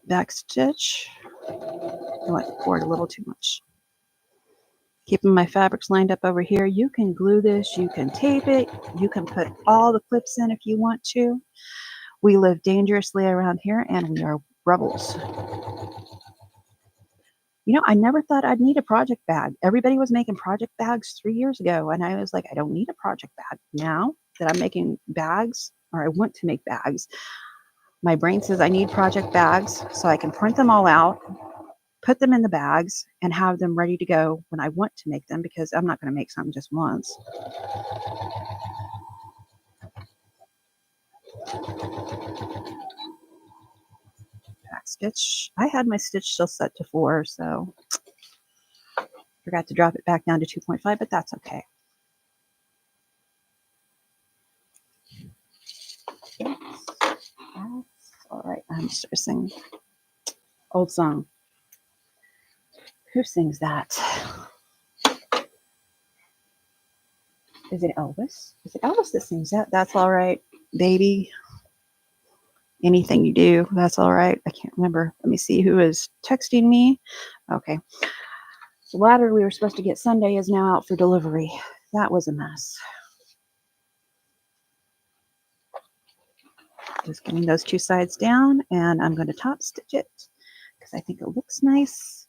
Back stitch. I went forward a little too much. Keeping my fabrics lined up over here. You can glue this. You can tape it. You can put all the clips in if you want to. We live dangerously around here, and we are rebels. You know, I never thought I'd need a project bag. Everybody was making project bags 3 years ago, and I was like, I don't need a project bag. Now that I'm making bags, or I want to make bags, my brain says I need project bags so I can print them all out, put them in the bags, and have them ready to go when I want to make them because I'm not going to make something just once. Back stitch. I had my stitch still set to 4, so forgot to drop it back down to 2.5, but that's okay. That's all right. I'm just singing old song. Who sings that? Is it Elvis? Is it Elvis that sings that? That's all right, baby. Anything you do, that's all right. I can't remember. Let me see who is texting me. Okay. The ladder we were supposed to get Sunday is now out for delivery. That was a mess. Just getting those two sides down, and I'm going to top stitch it because I think it looks nice.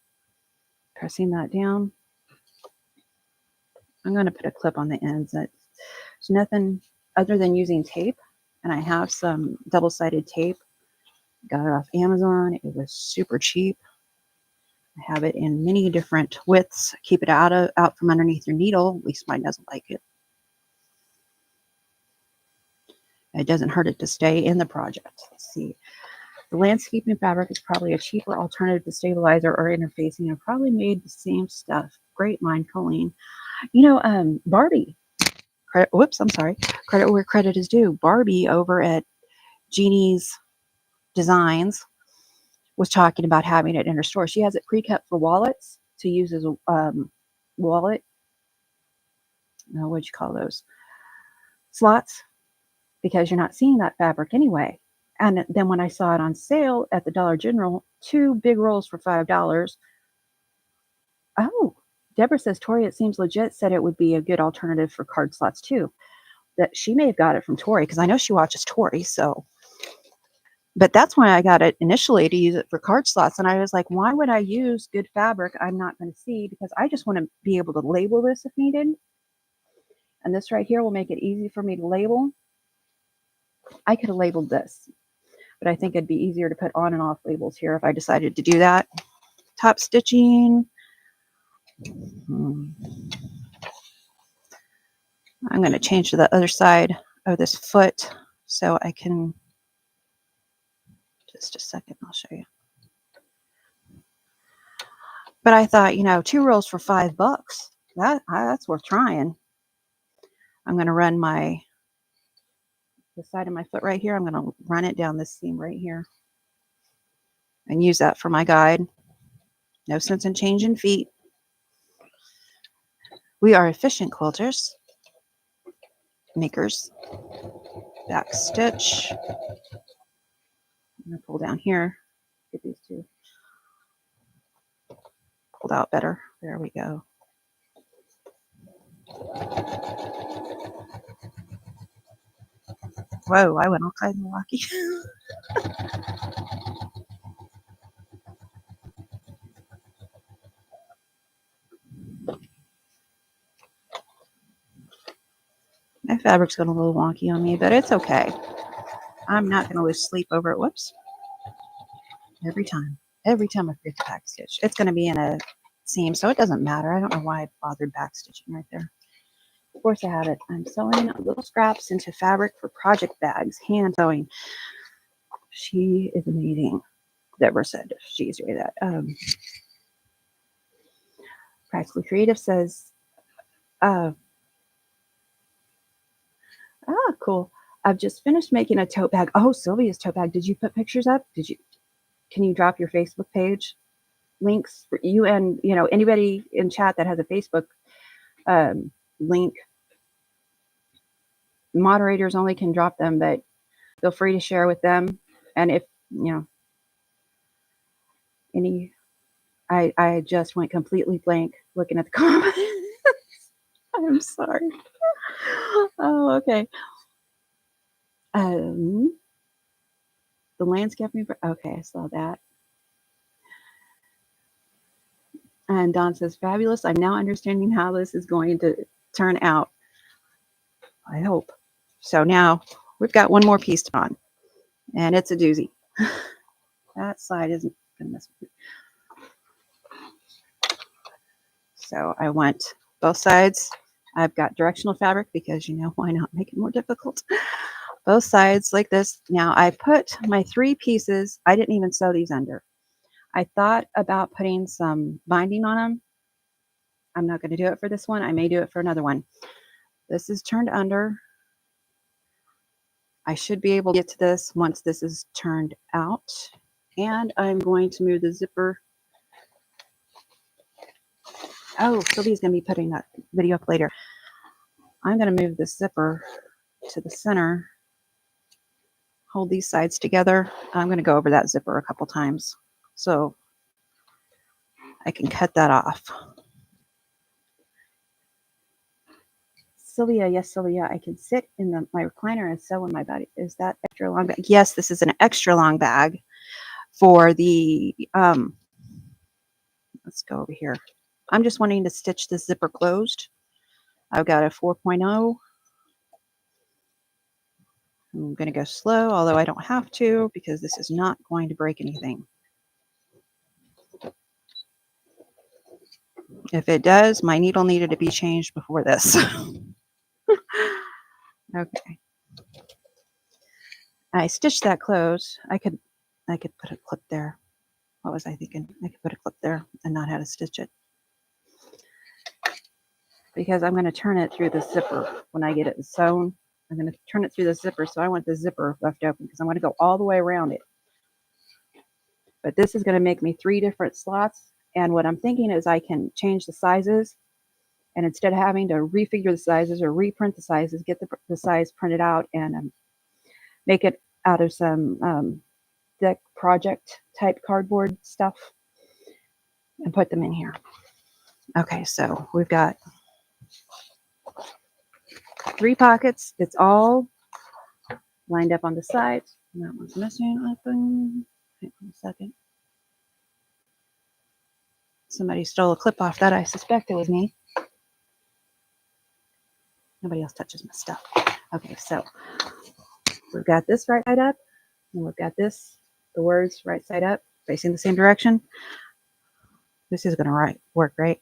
Pressing that down. I'm going to put a clip on the ends. There's nothing other than using tape, and I have some double-sided tape. Got it off Amazon. It was super cheap. I have it in many different widths. Keep it out from underneath your needle. At least mine doesn't like it. It doesn't hurt it to stay in the project. Let's see. The landscaping fabric is probably a cheaper alternative to stabilizer or interfacing and probably made the same stuff. Great mind, Coleen. You know, Barbie. Credit where credit is due. Barbie over at Jeannie's Designs was talking about having it in her store. She has it pre-cut for wallets to use as a wallet. No, what'd you call those? Slots, because you're not seeing that fabric anyway. And then when I saw it on sale at the Dollar General, 2 big rolls for $5. Oh, Deborah says, Tori, it seems legit, said it would be a good alternative for card slots too. That she may have got it from Tori, because I know she watches Tori, so. But that's why I got it initially, to use it for card slots. And I was like, why would I use good fabric I'm not going to see? Because I just want to be able to label this if needed. And this right here will make it easy for me to label. I could have labeled this, but I think it'd be easier to put on and off labels here if I decided to do that. Top stitching. I'm going to change to the other side of this foot so I can, just a second, I'll show you. But I thought, you know, 2 rolls for $5. That's worth trying. I'm going to run the side of my foot right here. I'm going to run it down this seam right here and use that for my guide. No sense in changing feet. We are efficient quilters, makers. Back stitch. I'm going to pull down here. Get these two pulled out better. There we go. Whoa, I went all kinds of lucky. My fabric's got a little wonky on me, but it's okay. I'm not going to lose sleep over it. Whoops. Every time I forget to back stitch. It's going to be in a seam, so it doesn't matter. I don't know why I bothered back stitching right there. Of course I have it. I'm sewing little scraps into fabric for project bags. Hand sewing. She is amazing. Deborah said she's doing that. Practically Creative says, cool. I've just finished making a tote bag. Oh, Sylvia's tote bag. Did you put pictures up? Can you drop your Facebook page links for you and, you know, anybody in chat that has a Facebook link? Moderators only can drop them, but feel free to share with them. And if, you know, I just went completely blank looking at the comments. I'm sorry. Oh, okay. The landscaping. Okay, I saw that. And Don says, fabulous. I'm now understanding how this is going to turn out. I hope. So now we've got one more piece on, and it's a doozy. That side isn't going to mess with it. So I want both sides. I've got directional fabric because, you know, why not make it more difficult? Both sides like this. Now I put my 3 pieces. I didn't even sew these under. I thought about putting some binding on them. I'm not going to do it for this one. I may do it for another one. This is turned under. I should be able to get to this once this is turned out. And I'm going to move the zipper. Oh, Sylvia's going to be putting that video up later. I'm going to move this zipper to the center, hold these sides together. I'm going to go over that zipper a couple times so I can cut that off. Sylvia, yes, Sylvia, I can sit in my recliner and sew in my body. Is that extra long bag? Yes, this is an extra long bag for the, let's go over here. I'm just wanting to stitch the zipper closed. I've got a 4.0. I'm going to go slow, although I don't have to because this is not going to break anything. If it does, my needle needed to be changed before this. Okay. I stitched that close. I could put a clip there. What was I thinking? I could put a clip there and not have to stitch it. Because I'm going to turn it through the zipper when I get it sewn. I'm going to turn it through the zipper, so I want the zipper left open because I'm going to go all the way around it. But this is going to make me 3 different slots, and what I'm thinking is I can change the sizes, and instead of having to refigure the sizes or reprint the sizes, get the size printed out and make it out of some deck project type cardboard stuff and put them in here. Okay, so we've got 3 pockets. It's all lined up on the sides. That one's missing. Wait 1 second. Somebody stole a clip off that. I suspect it was me. Nobody else touches my stuff. Okay, so we've got this right side up, and we've got this, the words right side up, facing the same direction. This is going to work, right?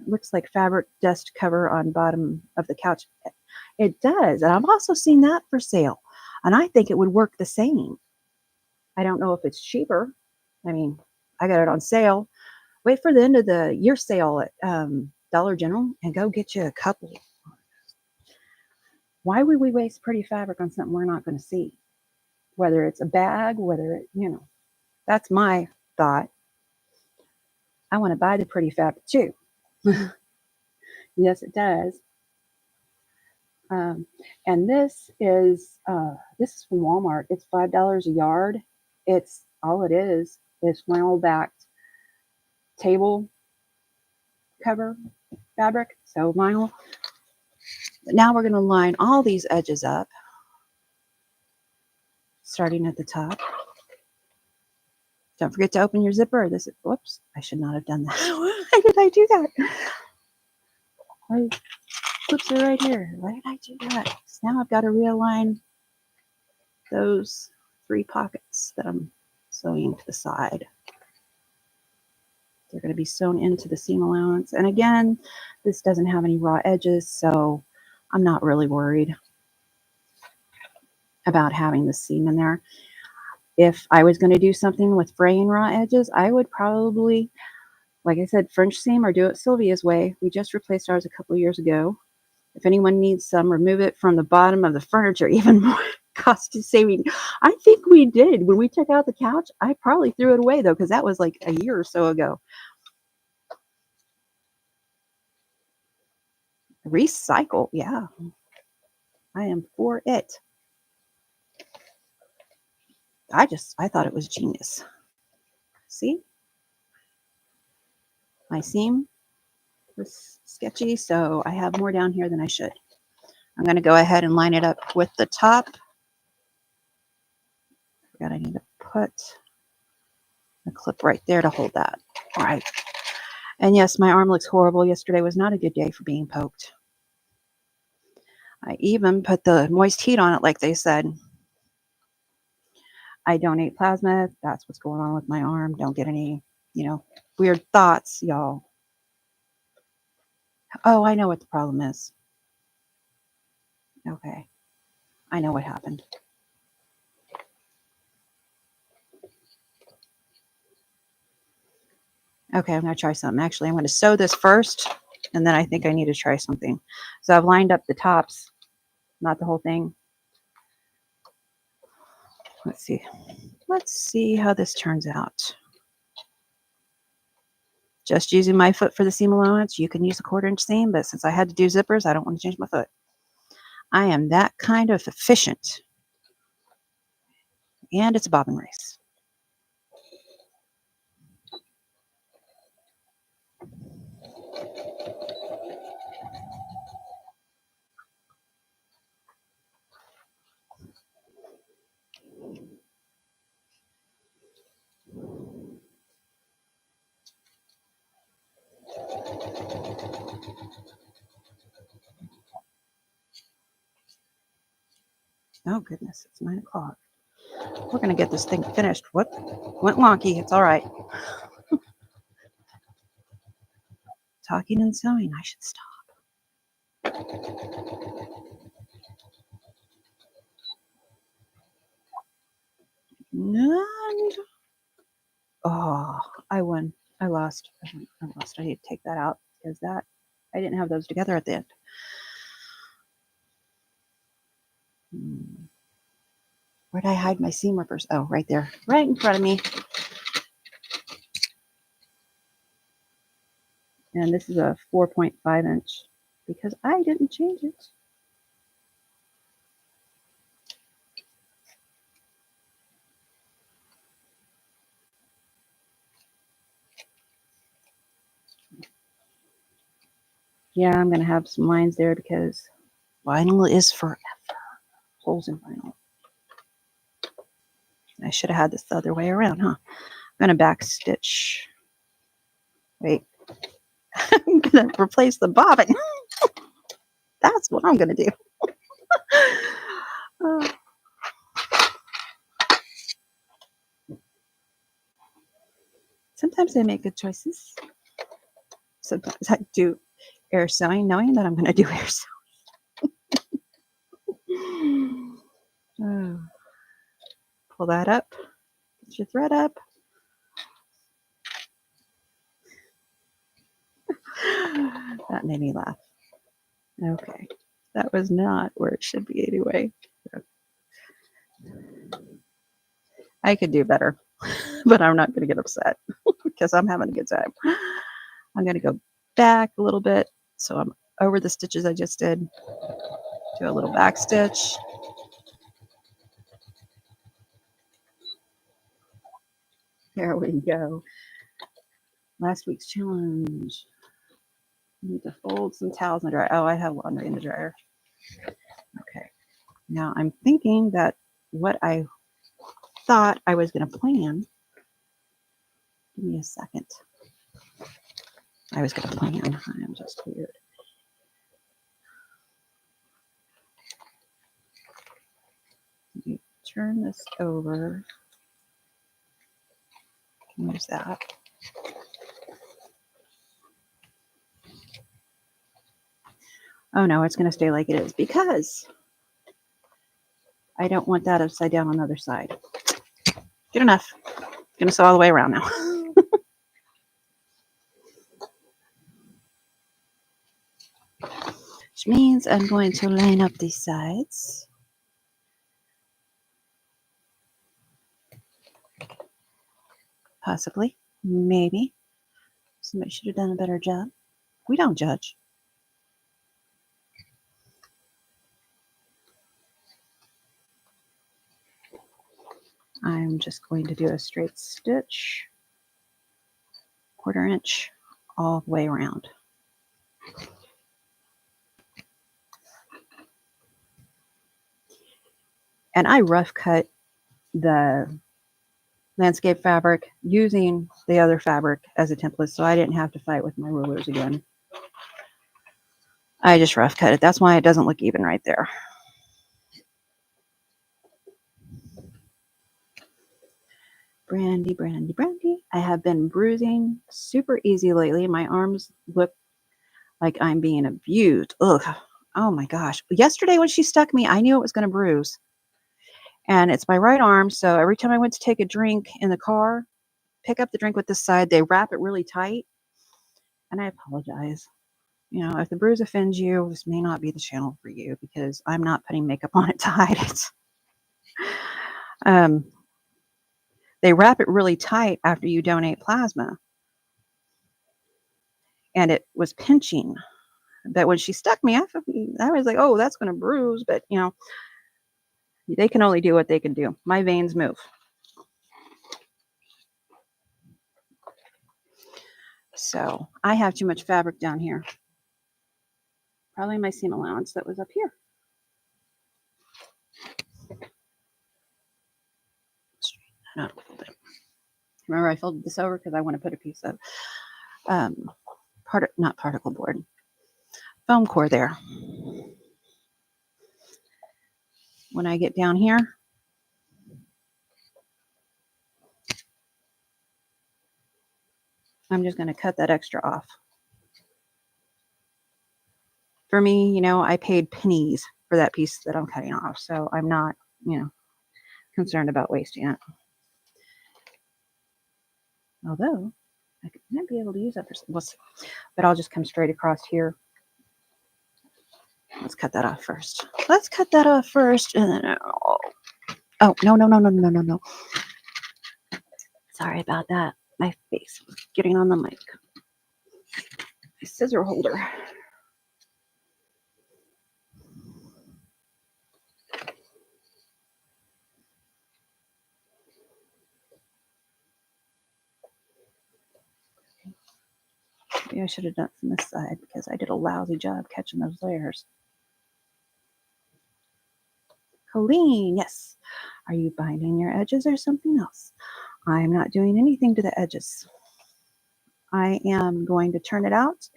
Looks like fabric dust cover on bottom of the couch. It does, and I've also seen that for sale, and I think it would work the same. I don't know if it's cheaper. I mean, I got it on sale. Wait for the end of the year sale at Dollar General and go get you a couple. Why would we waste pretty fabric on something we're not going to see? Whether it's a bag, whether it, that's my thought. I want to buy the pretty fabric too. Yes, it does. And this is from Walmart. It's $5 a yard. It's all it is flannel backed table cover fabric, so vinyl. But now we're going to line all these edges up, starting at the top. Don't forget to open your zipper. Whoops, I should not have done that. Why did I do that? My clips are right here. Why did I do that? So now I've got to realign those 3 pockets that I'm sewing to the side. They're going to be sewn into the seam allowance. And again, this doesn't have any raw edges, so I'm not really worried about having the seam in there. If I was going to do something with fraying raw edges, I would probably, like I said, French seam or do it Sylvia's way. We just replaced ours a couple of years ago. If anyone needs some, remove it from the bottom of the furniture, even more cost saving. I think we did. When we took out the couch, I probably threw it away though, because that was like a year or so ago. Recycle, yeah. I am for it. I thought it was genius. See? My seam was sketchy, so I have more down here than I should. I'm going to go ahead and line it up with the top. I need to put a clip right there to hold that. All right. And yes, my arm looks horrible. Yesterday was not a good day for being poked. I even put the moist heat on it like they said. I donate plasma. That's what's going on with my arm. Don't get any, weird thoughts, y'all. Oh, I know what the problem is. Okay. I know what happened. Okay, I'm going to try something. Actually, I'm going to sew this first, and then I think I need to try something. So I've lined up the tops, not the whole thing. Let's see. Let's see how this turns out. Just using my foot for the seam allowance. You can use a 1/4 inch seam, but since I had to do zippers, I don't want to change my foot. I am that kind of efficient. And it's a bobbin race. Oh, goodness, it's 9 o'clock. We're going to get this thing finished. Whoop, went wonky. It's all right. Talking and sewing. I should stop. And, oh, I won. I lost. I lost. I need to take that out because that I didn't have those together at the end. Where'd I hide my seam rippers? Oh, right there, right in front of me. And this is a 4.5 inch because I didn't change it. Yeah, I'm going to have some lines there because vinyl is forever. Holes in vinyl. I should have had this the other way around, huh? I'm going to back stitch. Wait. I'm going to replace the bobbin. That's what I'm going to do. Sometimes I make good choices. Sometimes I do air sewing, knowing that I'm going to do air sewing. Oh. Pull that up. Get your thread up. That made me laugh. Okay. That was not where it should be anyway. I could do better, but I'm not going to get upset because I'm having a good time. I'm going to go back a little bit. So I'm over the stitches I just did. Do a little back stitch. There we go. Last week's challenge. Need to fold some towels in the dryer. Oh, I have laundry in the dryer. Okay. Now I'm thinking that what I thought I was going to plan. Give me a second. I was going to plan. I am just weird. You turn this over. Use that. Oh no, it's going to stay like it is because I don't want that upside down on the other side. Good enough. Going to sew all the way around now. Which means I'm going to line up these sides. Possibly. Maybe. Somebody should have done a better job. We don't judge. I'm just going to do a straight stitch, 1/4 inch, all the way around. And I rough cut the landscape fabric using the other fabric as a template, so I didn't have to fight with my rulers again. I just rough cut it. That's why it doesn't look even right there. Brandy, Brandy, Brandy. I have been bruising super easy lately. My arms look like I'm being abused. Ugh. Oh my gosh. Yesterday when she stuck me, I knew it was going to bruise. And it's my right arm, so every time I went to take a drink in the car, pick up the drink with this side, they wrap it really tight. And I apologize. You know, if the bruise offends you, this may not be the channel for you because I'm not putting makeup on it to hide it. They wrap it really tight after you donate plasma. and it was pinching. But when she stuck me, I was like, oh, that's going to bruise. But, you know, they can only do what they can do. My veins move. So I have too much fabric down here. Probably my seam allowance that was up here. Remember, I folded this over because I want to put a piece of not particle board, foam core there. When I get down here, I'm just going to cut that extra off. For me, you know, I paid pennies for that piece that I'm cutting off, so I'm not, you know, concerned about wasting it. Although, I might be able to use that for some, but I'll just come straight across here. Let's cut that off first. And then, oh, no. Sorry about that. My face was getting on the mic. My scissor holder. Maybe I should have done it from this side because I did a lousy job catching those layers. Coleen, yes. Are you binding your edges or something else? I'm not doing anything to the edges. I am going to turn it out,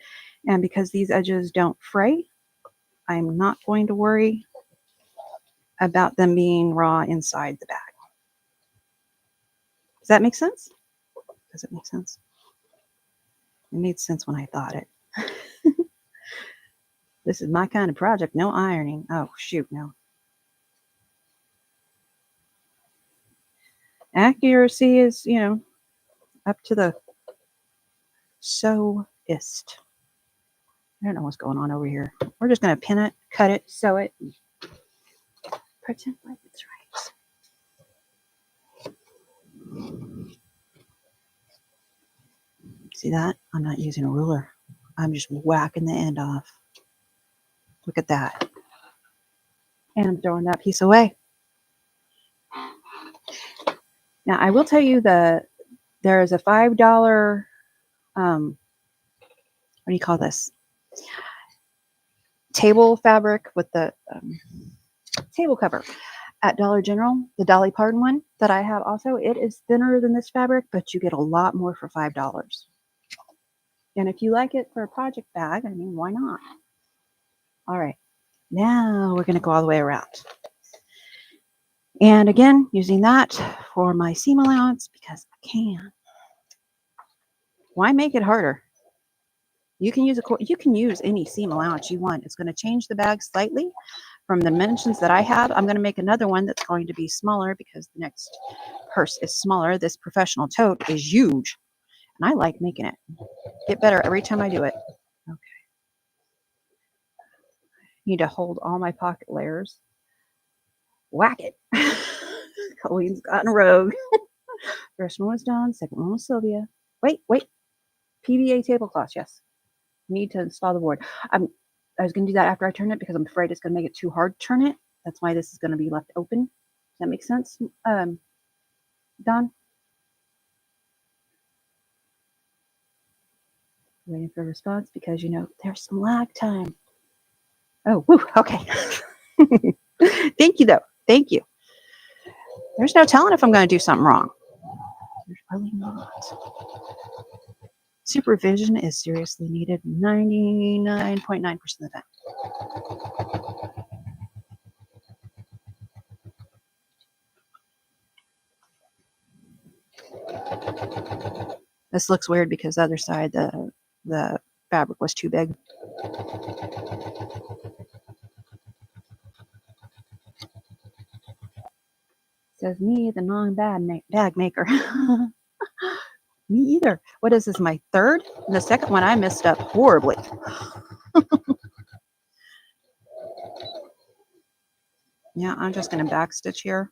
and because these edges don't fray, I'm not going to worry about them being raw inside the bag. Does that make sense? Does it make sense? It made sense when I thought it. This is my kind of project, no ironing. Oh, shoot, no. Accuracy is, you know, up to the sewist. I don't know what's going on over here. We're just going to pin it, cut it, sew it, and pretend like it's right. See that? I'm not using a ruler. I'm just whacking the end off. Look at that. And I'm throwing that piece away. Now, I will tell you that there is a $5, what do you call this? Table fabric with the table cover at Dollar General, the Dolly Parton one that I have also. It is thinner than this fabric, but you get a lot more for $5. And if you like it for a project bag, I mean, why not? All right, now we're going to go all the way around. And again, using that for my seam allowance because I can. Why make it harder? You can use any seam allowance you want. It's going to change the bag slightly from the dimensions that I have. I'm going to make another one that's going to be smaller because the next purse is smaller. This professional tote is huge, and I like making it. Get better every time I do it. Okay. Need to hold all my pocket layers. Whack it. Coleen's gotten rogue. First one was Dawn. Second one was Sylvia. Wait. PVA tablecloth. Yes. Need to install the board. I was going to do that after I turn it because I'm afraid it's going to make it too hard to turn it. That's why this is going to be left open. Does that make sense, Don? Waiting for a response because, you know, there's some lag time. Oh, woo, okay. Thank you, though. Thank you. There's no telling if I'm going to do something wrong. There's really not. Supervision is seriously needed 99.9% of the time. This looks weird because the other side, the fabric was too big. Says me, the non-bag maker. Me either. What is this, my third? And the second one I messed up horribly. Yeah, I'm just going to backstitch here.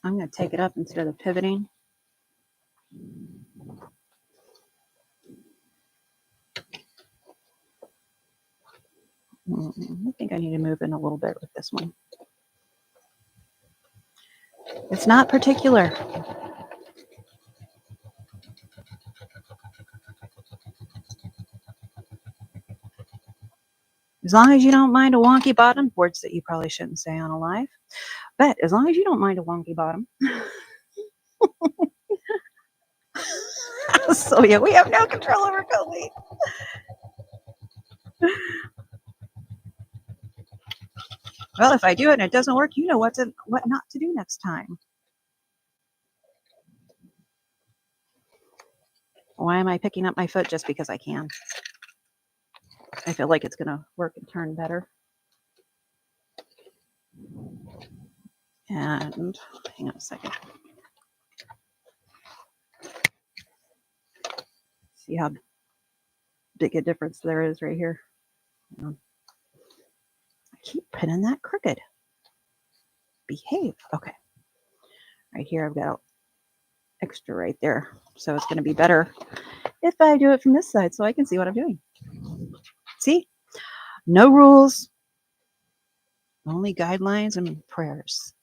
I'm going to take it up instead of pivoting. I think I need to move in a little bit with this one. It's not particular. As long as you don't mind a wonky bottom, words that you probably shouldn't say on a live, but as long as you don't mind a wonky bottom. So yeah, we have no control over Coleen. Well, if I do it and it doesn't work, you know what not to do next time. Why am I picking up my foot just because I can? I feel like it's going to work and turn better. And hang on a second. See how big a difference there is right here. I keep pinning that crooked. Behave. Okay. Right here, I've got extra right there. So it's going to be better if I do it from this side so I can see what I'm doing. See? No rules. Only guidelines and prayers.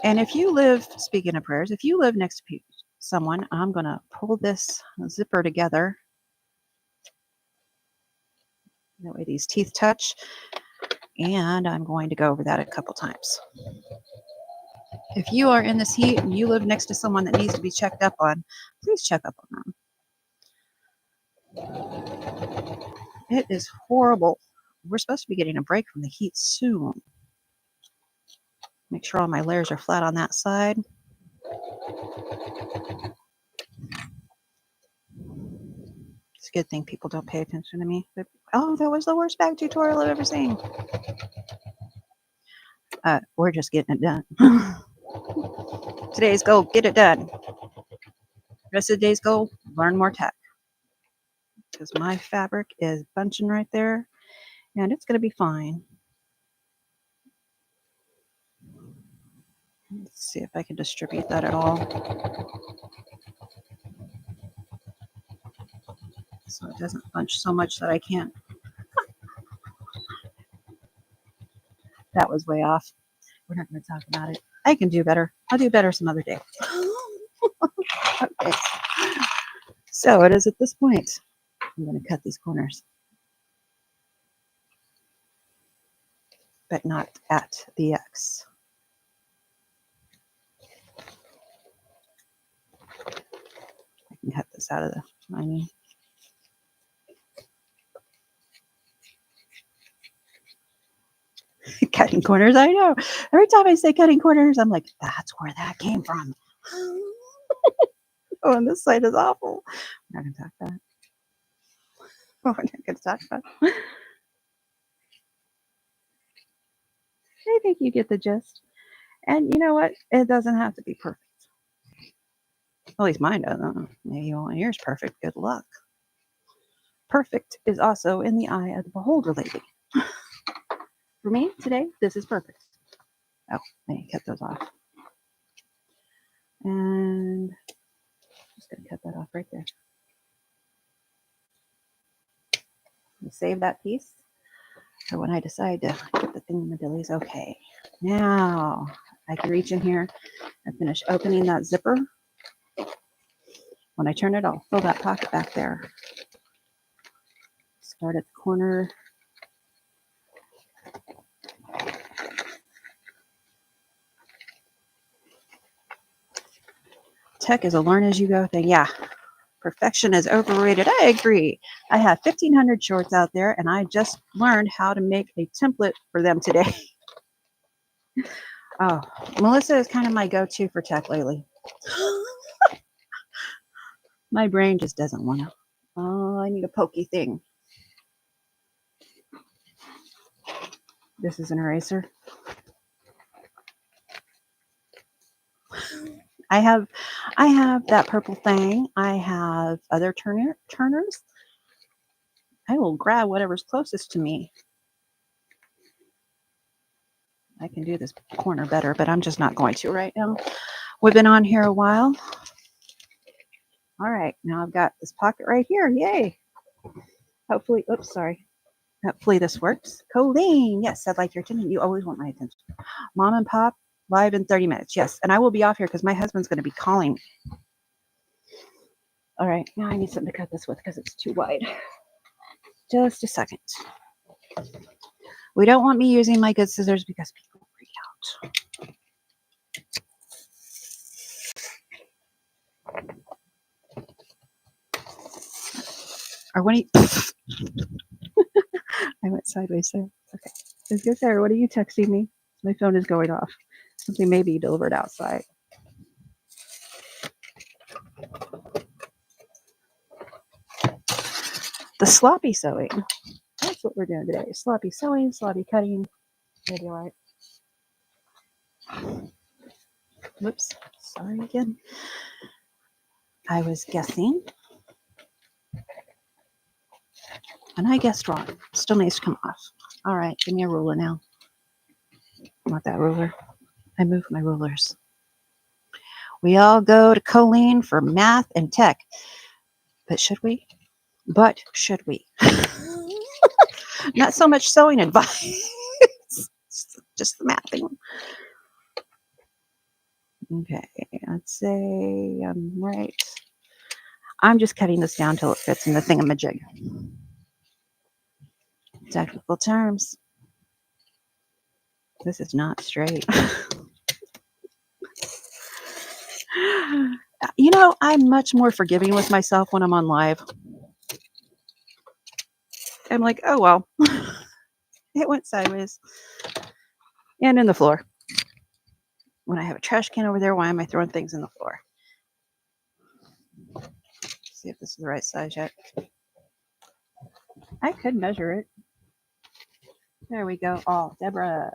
And if you live, speaking of prayers, if you live next to someone, I'm going to pull this zipper together. That way these teeth touch. And I'm going to go over that a couple times. If you are in this heat and you live next to someone that needs to be checked up on, please check up on them. It is horrible. We're supposed to be getting a break from the heat soon. Make sure all my layers are flat on that side. It's a good thing people don't pay attention to me. Oh, that was the worst bag tutorial I've ever seen. We're just getting it done. Today's goal, get it done. Rest of the day's goal, learn more tech. Because my fabric is bunching right there, and it's going to be fine. Let's see if I can distribute that at all. So it doesn't bunch so much that I can't. That was way off. We're not going to talk about it. I can do better. I'll do better some other day. Okay. So it is at this point. I'm going to cut these corners. But not at the X. I can cut this out of the lining. Cutting corners, I know. Every time I say cutting corners, I'm like, that's where that came from. Oh, and this side is awful. We're not going to talk about it. We're not going to talk about it. I think you get the gist. And you know what? It doesn't have to be perfect. At least mine doesn't. Maybe yours perfect. Good luck. Perfect is also in the eye of the beholder, lady. For me, today, this is perfect. Oh, I need to cut those off. And I'm just going to cut that off right there. Save that piece for when I decide to get the thingamajillies. Okay, now I can reach in here and finish opening that zipper. When I turn it, I'll fill that pocket back there. Start at the corner. Tech is a learn as you go thing. Yeah, perfection is overrated. I agree. I have 1,500 shorts out there, and I just learned how to make a template for them today. Oh, Melissa is kind of my go-to for tech lately. My brain just doesn't want to. Oh, I need a pokey thing. This is an eraser. I have that purple thing. I have other turners. I will grab whatever's closest to me. I can do this corner better, but I'm just not going to right now. We've been on here a while. All right, now I've got this pocket right here. Yay. Hopefully, oops, sorry. Hopefully this works. Coleen, yes, I'd like your attention. You always want my attention. Mom and Pop, live in 30 minutes. Yes, and I will be off here because my husband's going to be calling. All right, now I need something to cut this with because it's too wide. Just a second. We don't want me using my good scissors because people freak out. Or when he... I went sideways there. Okay. I was going to say, what are you texting me? My phone is going off. Something may be delivered outside. The sloppy sewing. That's what we're doing today. Sloppy sewing, sloppy cutting. Maybe all right. Whoops. Sorry again. I was guessing. And I guessed wrong. Still needs to come off. All right. Give me a ruler now. I want that ruler. I moved my rulers. We all go to Coleen for math and tech. But should we? Not so much sewing advice. Just the math thing. Okay, let's say I'm right. I'm just cutting this down till it fits in the thingamajig. Technical terms. This is not straight. You know, I'm much more forgiving with myself when I'm on live. I'm like, oh, well, it went sideways. And in the floor. When I have a trash can over there, why am I throwing things in the floor? See if this is the right size yet. I could measure it. There we go. Oh, Deborah.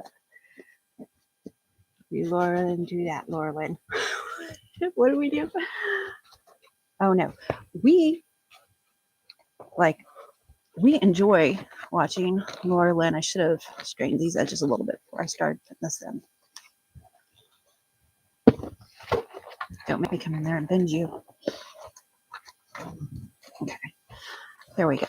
You, Lauren, do that, Lauren. What do we do? Oh, no. We enjoy watching Laura Lynn. I should have straightened these edges a little bit before I started putting this in. Don't make me come in there and bend you. Okay. There we go.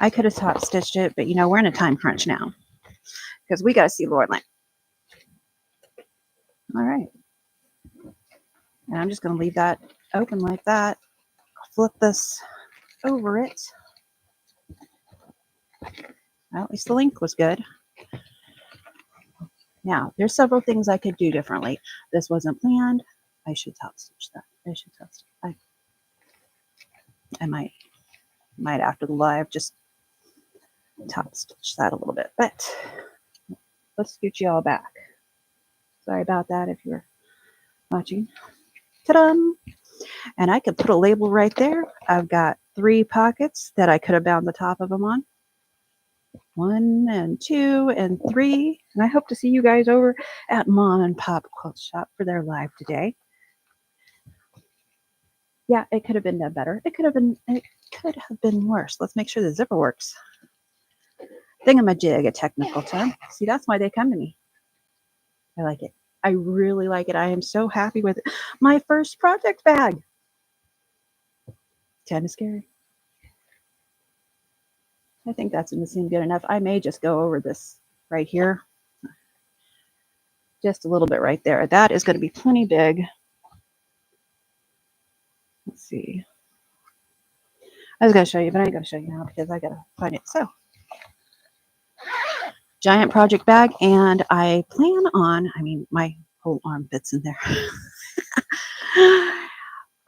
I could have top stitched it, but you know, we're in a time crunch now because we got to see Laura Lynn. All right. And I'm just going to leave that open like that. Flip this over it. Well, at least the length was good. Now, there's several things I could do differently. This wasn't planned. I should top stitch that. I might after the live just top stitch that a little bit. But let's scoot you all back. Sorry about that if you're watching. Ta-da! And I could put a label right there. I've got 3 pockets that I could have bound the top of them on. 1 and 2 and 3. And I hope to see you guys over at Mom and Pop Quilt Shop for their live today. Yeah, it could have been done better. It could have been worse. Let's make sure the zipper works. Thingamajig, a technical term. See, that's why they come to me. I like it. I really like it. I am so happy with it. My first project bag. Kind of scary. I think that's going to seem good enough. I may just go over this right here. Just a little bit right there. That is going to be plenty big. Let's see. I was going to show you, but I ain't going to show you now because I got to find it. So, giant project bag, and I plan on, my whole arm fits in there.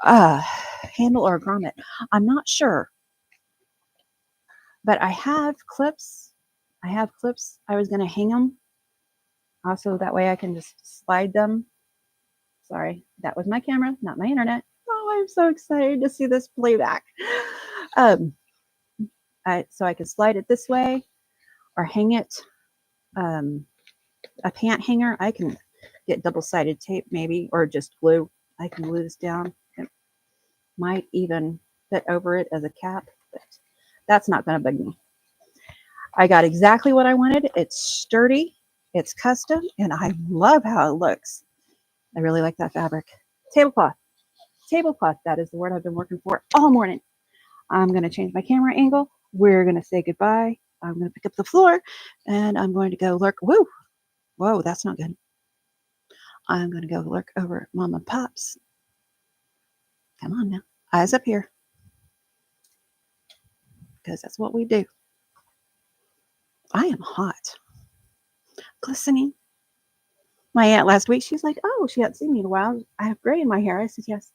Handle or a grommet. I'm not sure. But I have clips. I was going to hang them. Also, that way I can just slide them. Sorry, that was my camera, not my internet. Oh, I'm so excited to see this playback. So I can slide it this way or hang it. A pant hanger, I can get double-sided tape maybe, or just glue. I can glue this down. It might even fit over it as a cap, but that's not going to bug me. I got exactly what I wanted. It's sturdy. It's custom, and I love how it looks. I really like that fabric. Tablecloth. Tablecloth. That is the word I've been working for all morning. I'm going to change my camera angle. We're going to say goodbye. I'm going to pick up the floor, and I'm going to go lurk. Woo! Whoa, that's not good. I'm going to go lurk over at Mom and Pop's. Come on now. Eyes up here. Because that's what we do. I am hot. Glistening. My aunt last week, she's like, oh, she hadn't seen me in a while. I have gray in my hair. I said, yes.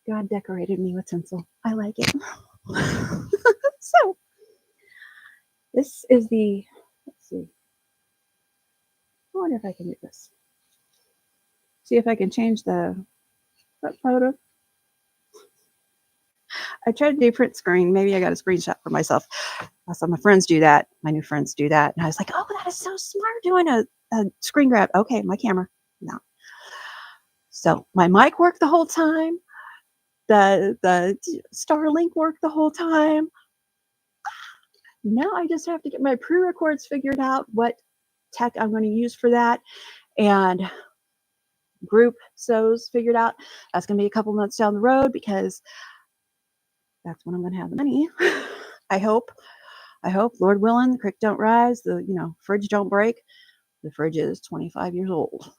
God decorated me with tinsel. I like it. So, this is the, let's see. I wonder if I can do this. See if I can change the photo. I tried to do print screen. Maybe I got a screenshot for myself. I saw my friends do that. My new friends do that. And I was like, oh, that is so smart doing a screen grab. Okay, my camera. No. So my mic worked the whole time. The Starlink worked the whole time. Now I just have to get my pre-records figured out, what tech I'm going to use for that, and group sews figured out. That's going to be a couple months down the road because that's when I'm going to have the money. I hope, Lord willing, the creek don't rise, the fridge don't break. The fridge is 25 years old.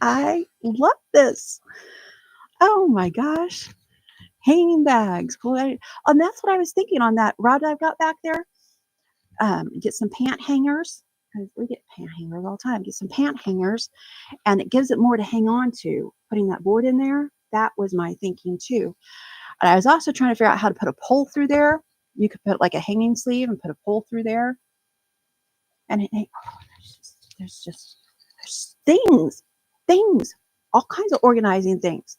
I love this. Oh my gosh. Hanging bags. Cool. And that's what I was thinking on that rod I've got back there. Get some pant hangers, because we get pant hangers all the time. Get some pant hangers, and it gives it more to hang on to. Putting that board in there, that was my thinking too. And I was also trying to figure out how to put a pole through there. You could put like a hanging sleeve and put a pole through there. And there's things, all kinds of organizing things.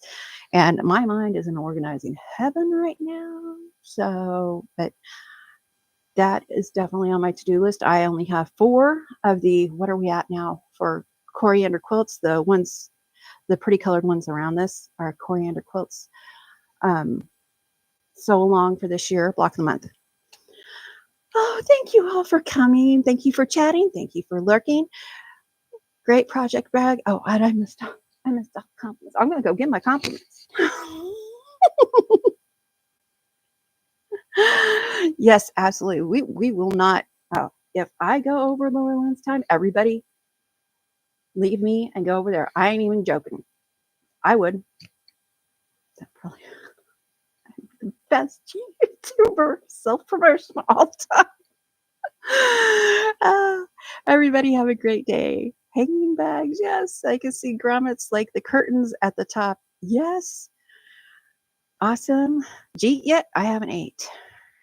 And my mind is in organizing heaven right now. So, but that is definitely on my to-do list. I only have 4 of the, what are we at now for coriander quilts? The ones, the pretty colored ones around this are coriander quilts. So long for this year, block of the month. Oh, thank you all for coming. Thank you for chatting. Thank you for lurking. Great project bag. Oh, and I missed compliments. I'm going to go get my compliments. Yes, absolutely. We will not. If I go over Lower Lands time, everybody leave me and go over there. I ain't even joking. I would. That's probably the best YouTuber self-promotion all the time. Everybody have a great day. Hanging bags, yes. I can see grommets like the curtains at the top. Yes. Awesome. Gee, yet I haven't ate.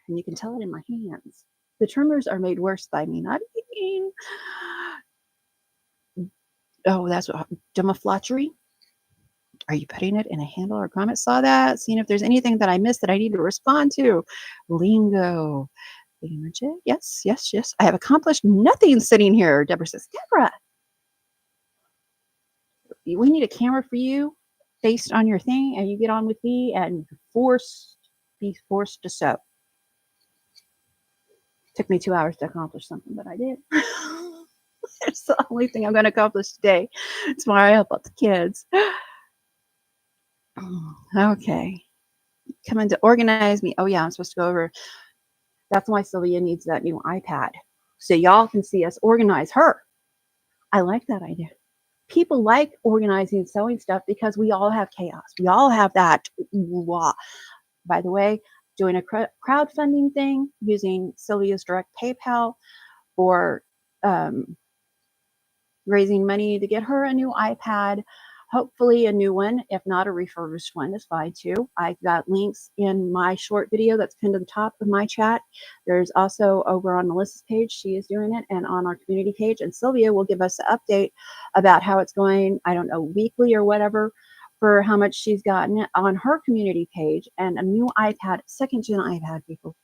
And you can tell it in my hands. The trimmers are made worse by me not eating. Oh, that's what demoflauchery. Are you putting it in a handle or grommet? Saw that. Seeing if there's anything that I missed that I need to respond to. Lingo. Yes, yes, yes. I have accomplished nothing sitting here. Deborah says, Deborah, we need a camera for you based on your thing, and you get on with me and be forced to sew. Took me 2 hours to accomplish something, but I did. It's the only thing I'm going to accomplish today. Tomorrow I help out the kids. Okay. Coming to organize me. Oh yeah, I'm supposed to go over. That's why Sylvia needs that new iPad. So y'all can see us organize her. I like that idea. People like organizing sewing stuff because we all have chaos. We all have that. By the way, doing a crowdfunding thing using Sylvia's direct PayPal for raising money to get her a new iPad, hopefully a new one. If not, a refurbished one is fine too. I've got links in my short video that's pinned to the top of my chat. There's also over on Melissa's page, she is doing it, and on our community page. And Sylvia will give us an update about how it's going, I don't know, weekly or whatever, for how much she's gotten on her community page. And a new iPad, 2nd gen iPad, people.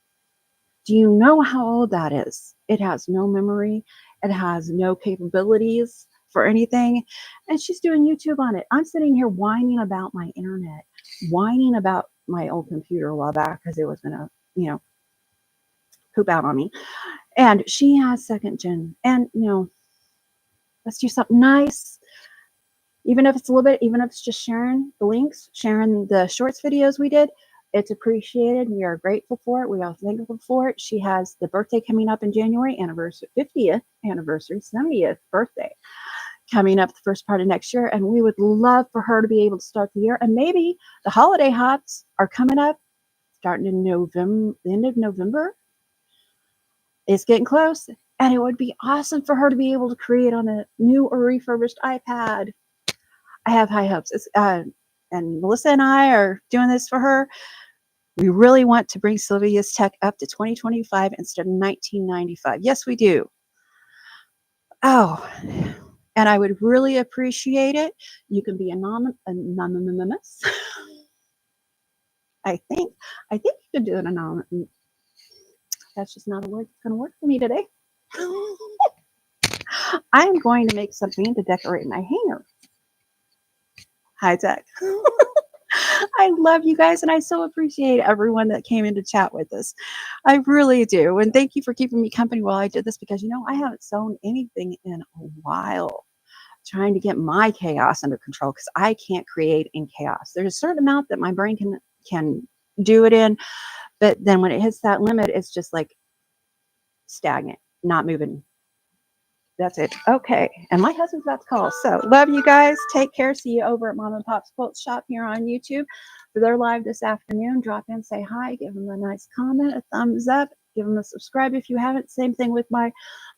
Do you know how old that is? It has no memory. It has no capabilities for anything. And she's doing YouTube on it. I'm sitting here whining about my internet, whining about my old computer a while back because it was going to, poop out on me. And she has second gen. And, let's do something nice. Even if it's a little bit, even if it's just sharing the links, sharing the shorts videos we did, it's appreciated. We are grateful for it. We are thankful for it. She has the birthday coming up in January, anniversary, 50th anniversary, 70th birthday coming up the first part of next year. And we would love for her to be able to start the year. And maybe the holiday hops are coming up starting in November, the end of November. It's getting close. And it would be awesome for her to be able to create on a new or refurbished iPad. I have high hopes. And Melissa and I are doing this for her. We really want to bring Sylvia's Tech up to 2025 instead of 1995. Yes, we do. Oh, and I would really appreciate it. You can be anonymous. I think you could do an anonymous. That's just not a word that's going to work for me today. I'm going to make something to decorate my hanger. High tech. I love you guys, and I so appreciate everyone that came in to chat with us. I really do. And thank you for keeping me company while I did this, because, I haven't sewn anything in a while, trying to get my chaos under control, because I can't create in chaos. There's a certain amount that my brain can do it in, but then when it hits that limit, it's just like stagnant, not moving. That's it. Okay. And my husband's about to call. So love you guys. Take care. See you over at Mom and Pop's Quilt Shop here on YouTube. For their live this afternoon, drop in, say hi, give them a nice comment, a thumbs up, give them a subscribe if you haven't. Same thing with my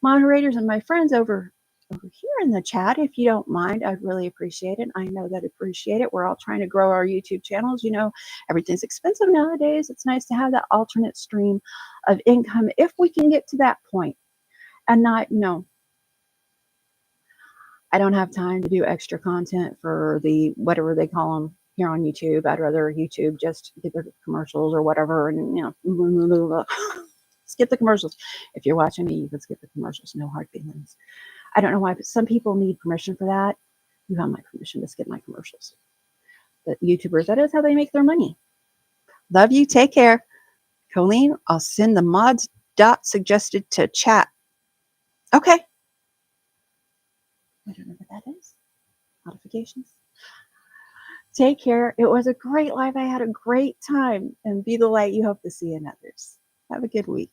moderators and my friends over here in the chat. If you don't mind, I'd really appreciate it. I know that appreciate it. We're all trying to grow our YouTube channels. Everything's expensive nowadays. It's nice to have that alternate stream of income if we can get to that point, and not, I don't have time to do extra content for the whatever they call them here on YouTube. I'd rather YouTube just get their commercials or whatever, and skip the commercials. If you're watching me, you can skip the commercials. No hard feelings. I don't know why, but some people need permission for that. You have my permission to skip my commercials. The YouTubers, that is how they make their money. Love you. Take care. Coleen, I'll send the mods suggested to chat. Okay. I don't know what that is. Notifications. Take care. It was a great live. I had a great time. And be the light you hope to see in others. Have a good week.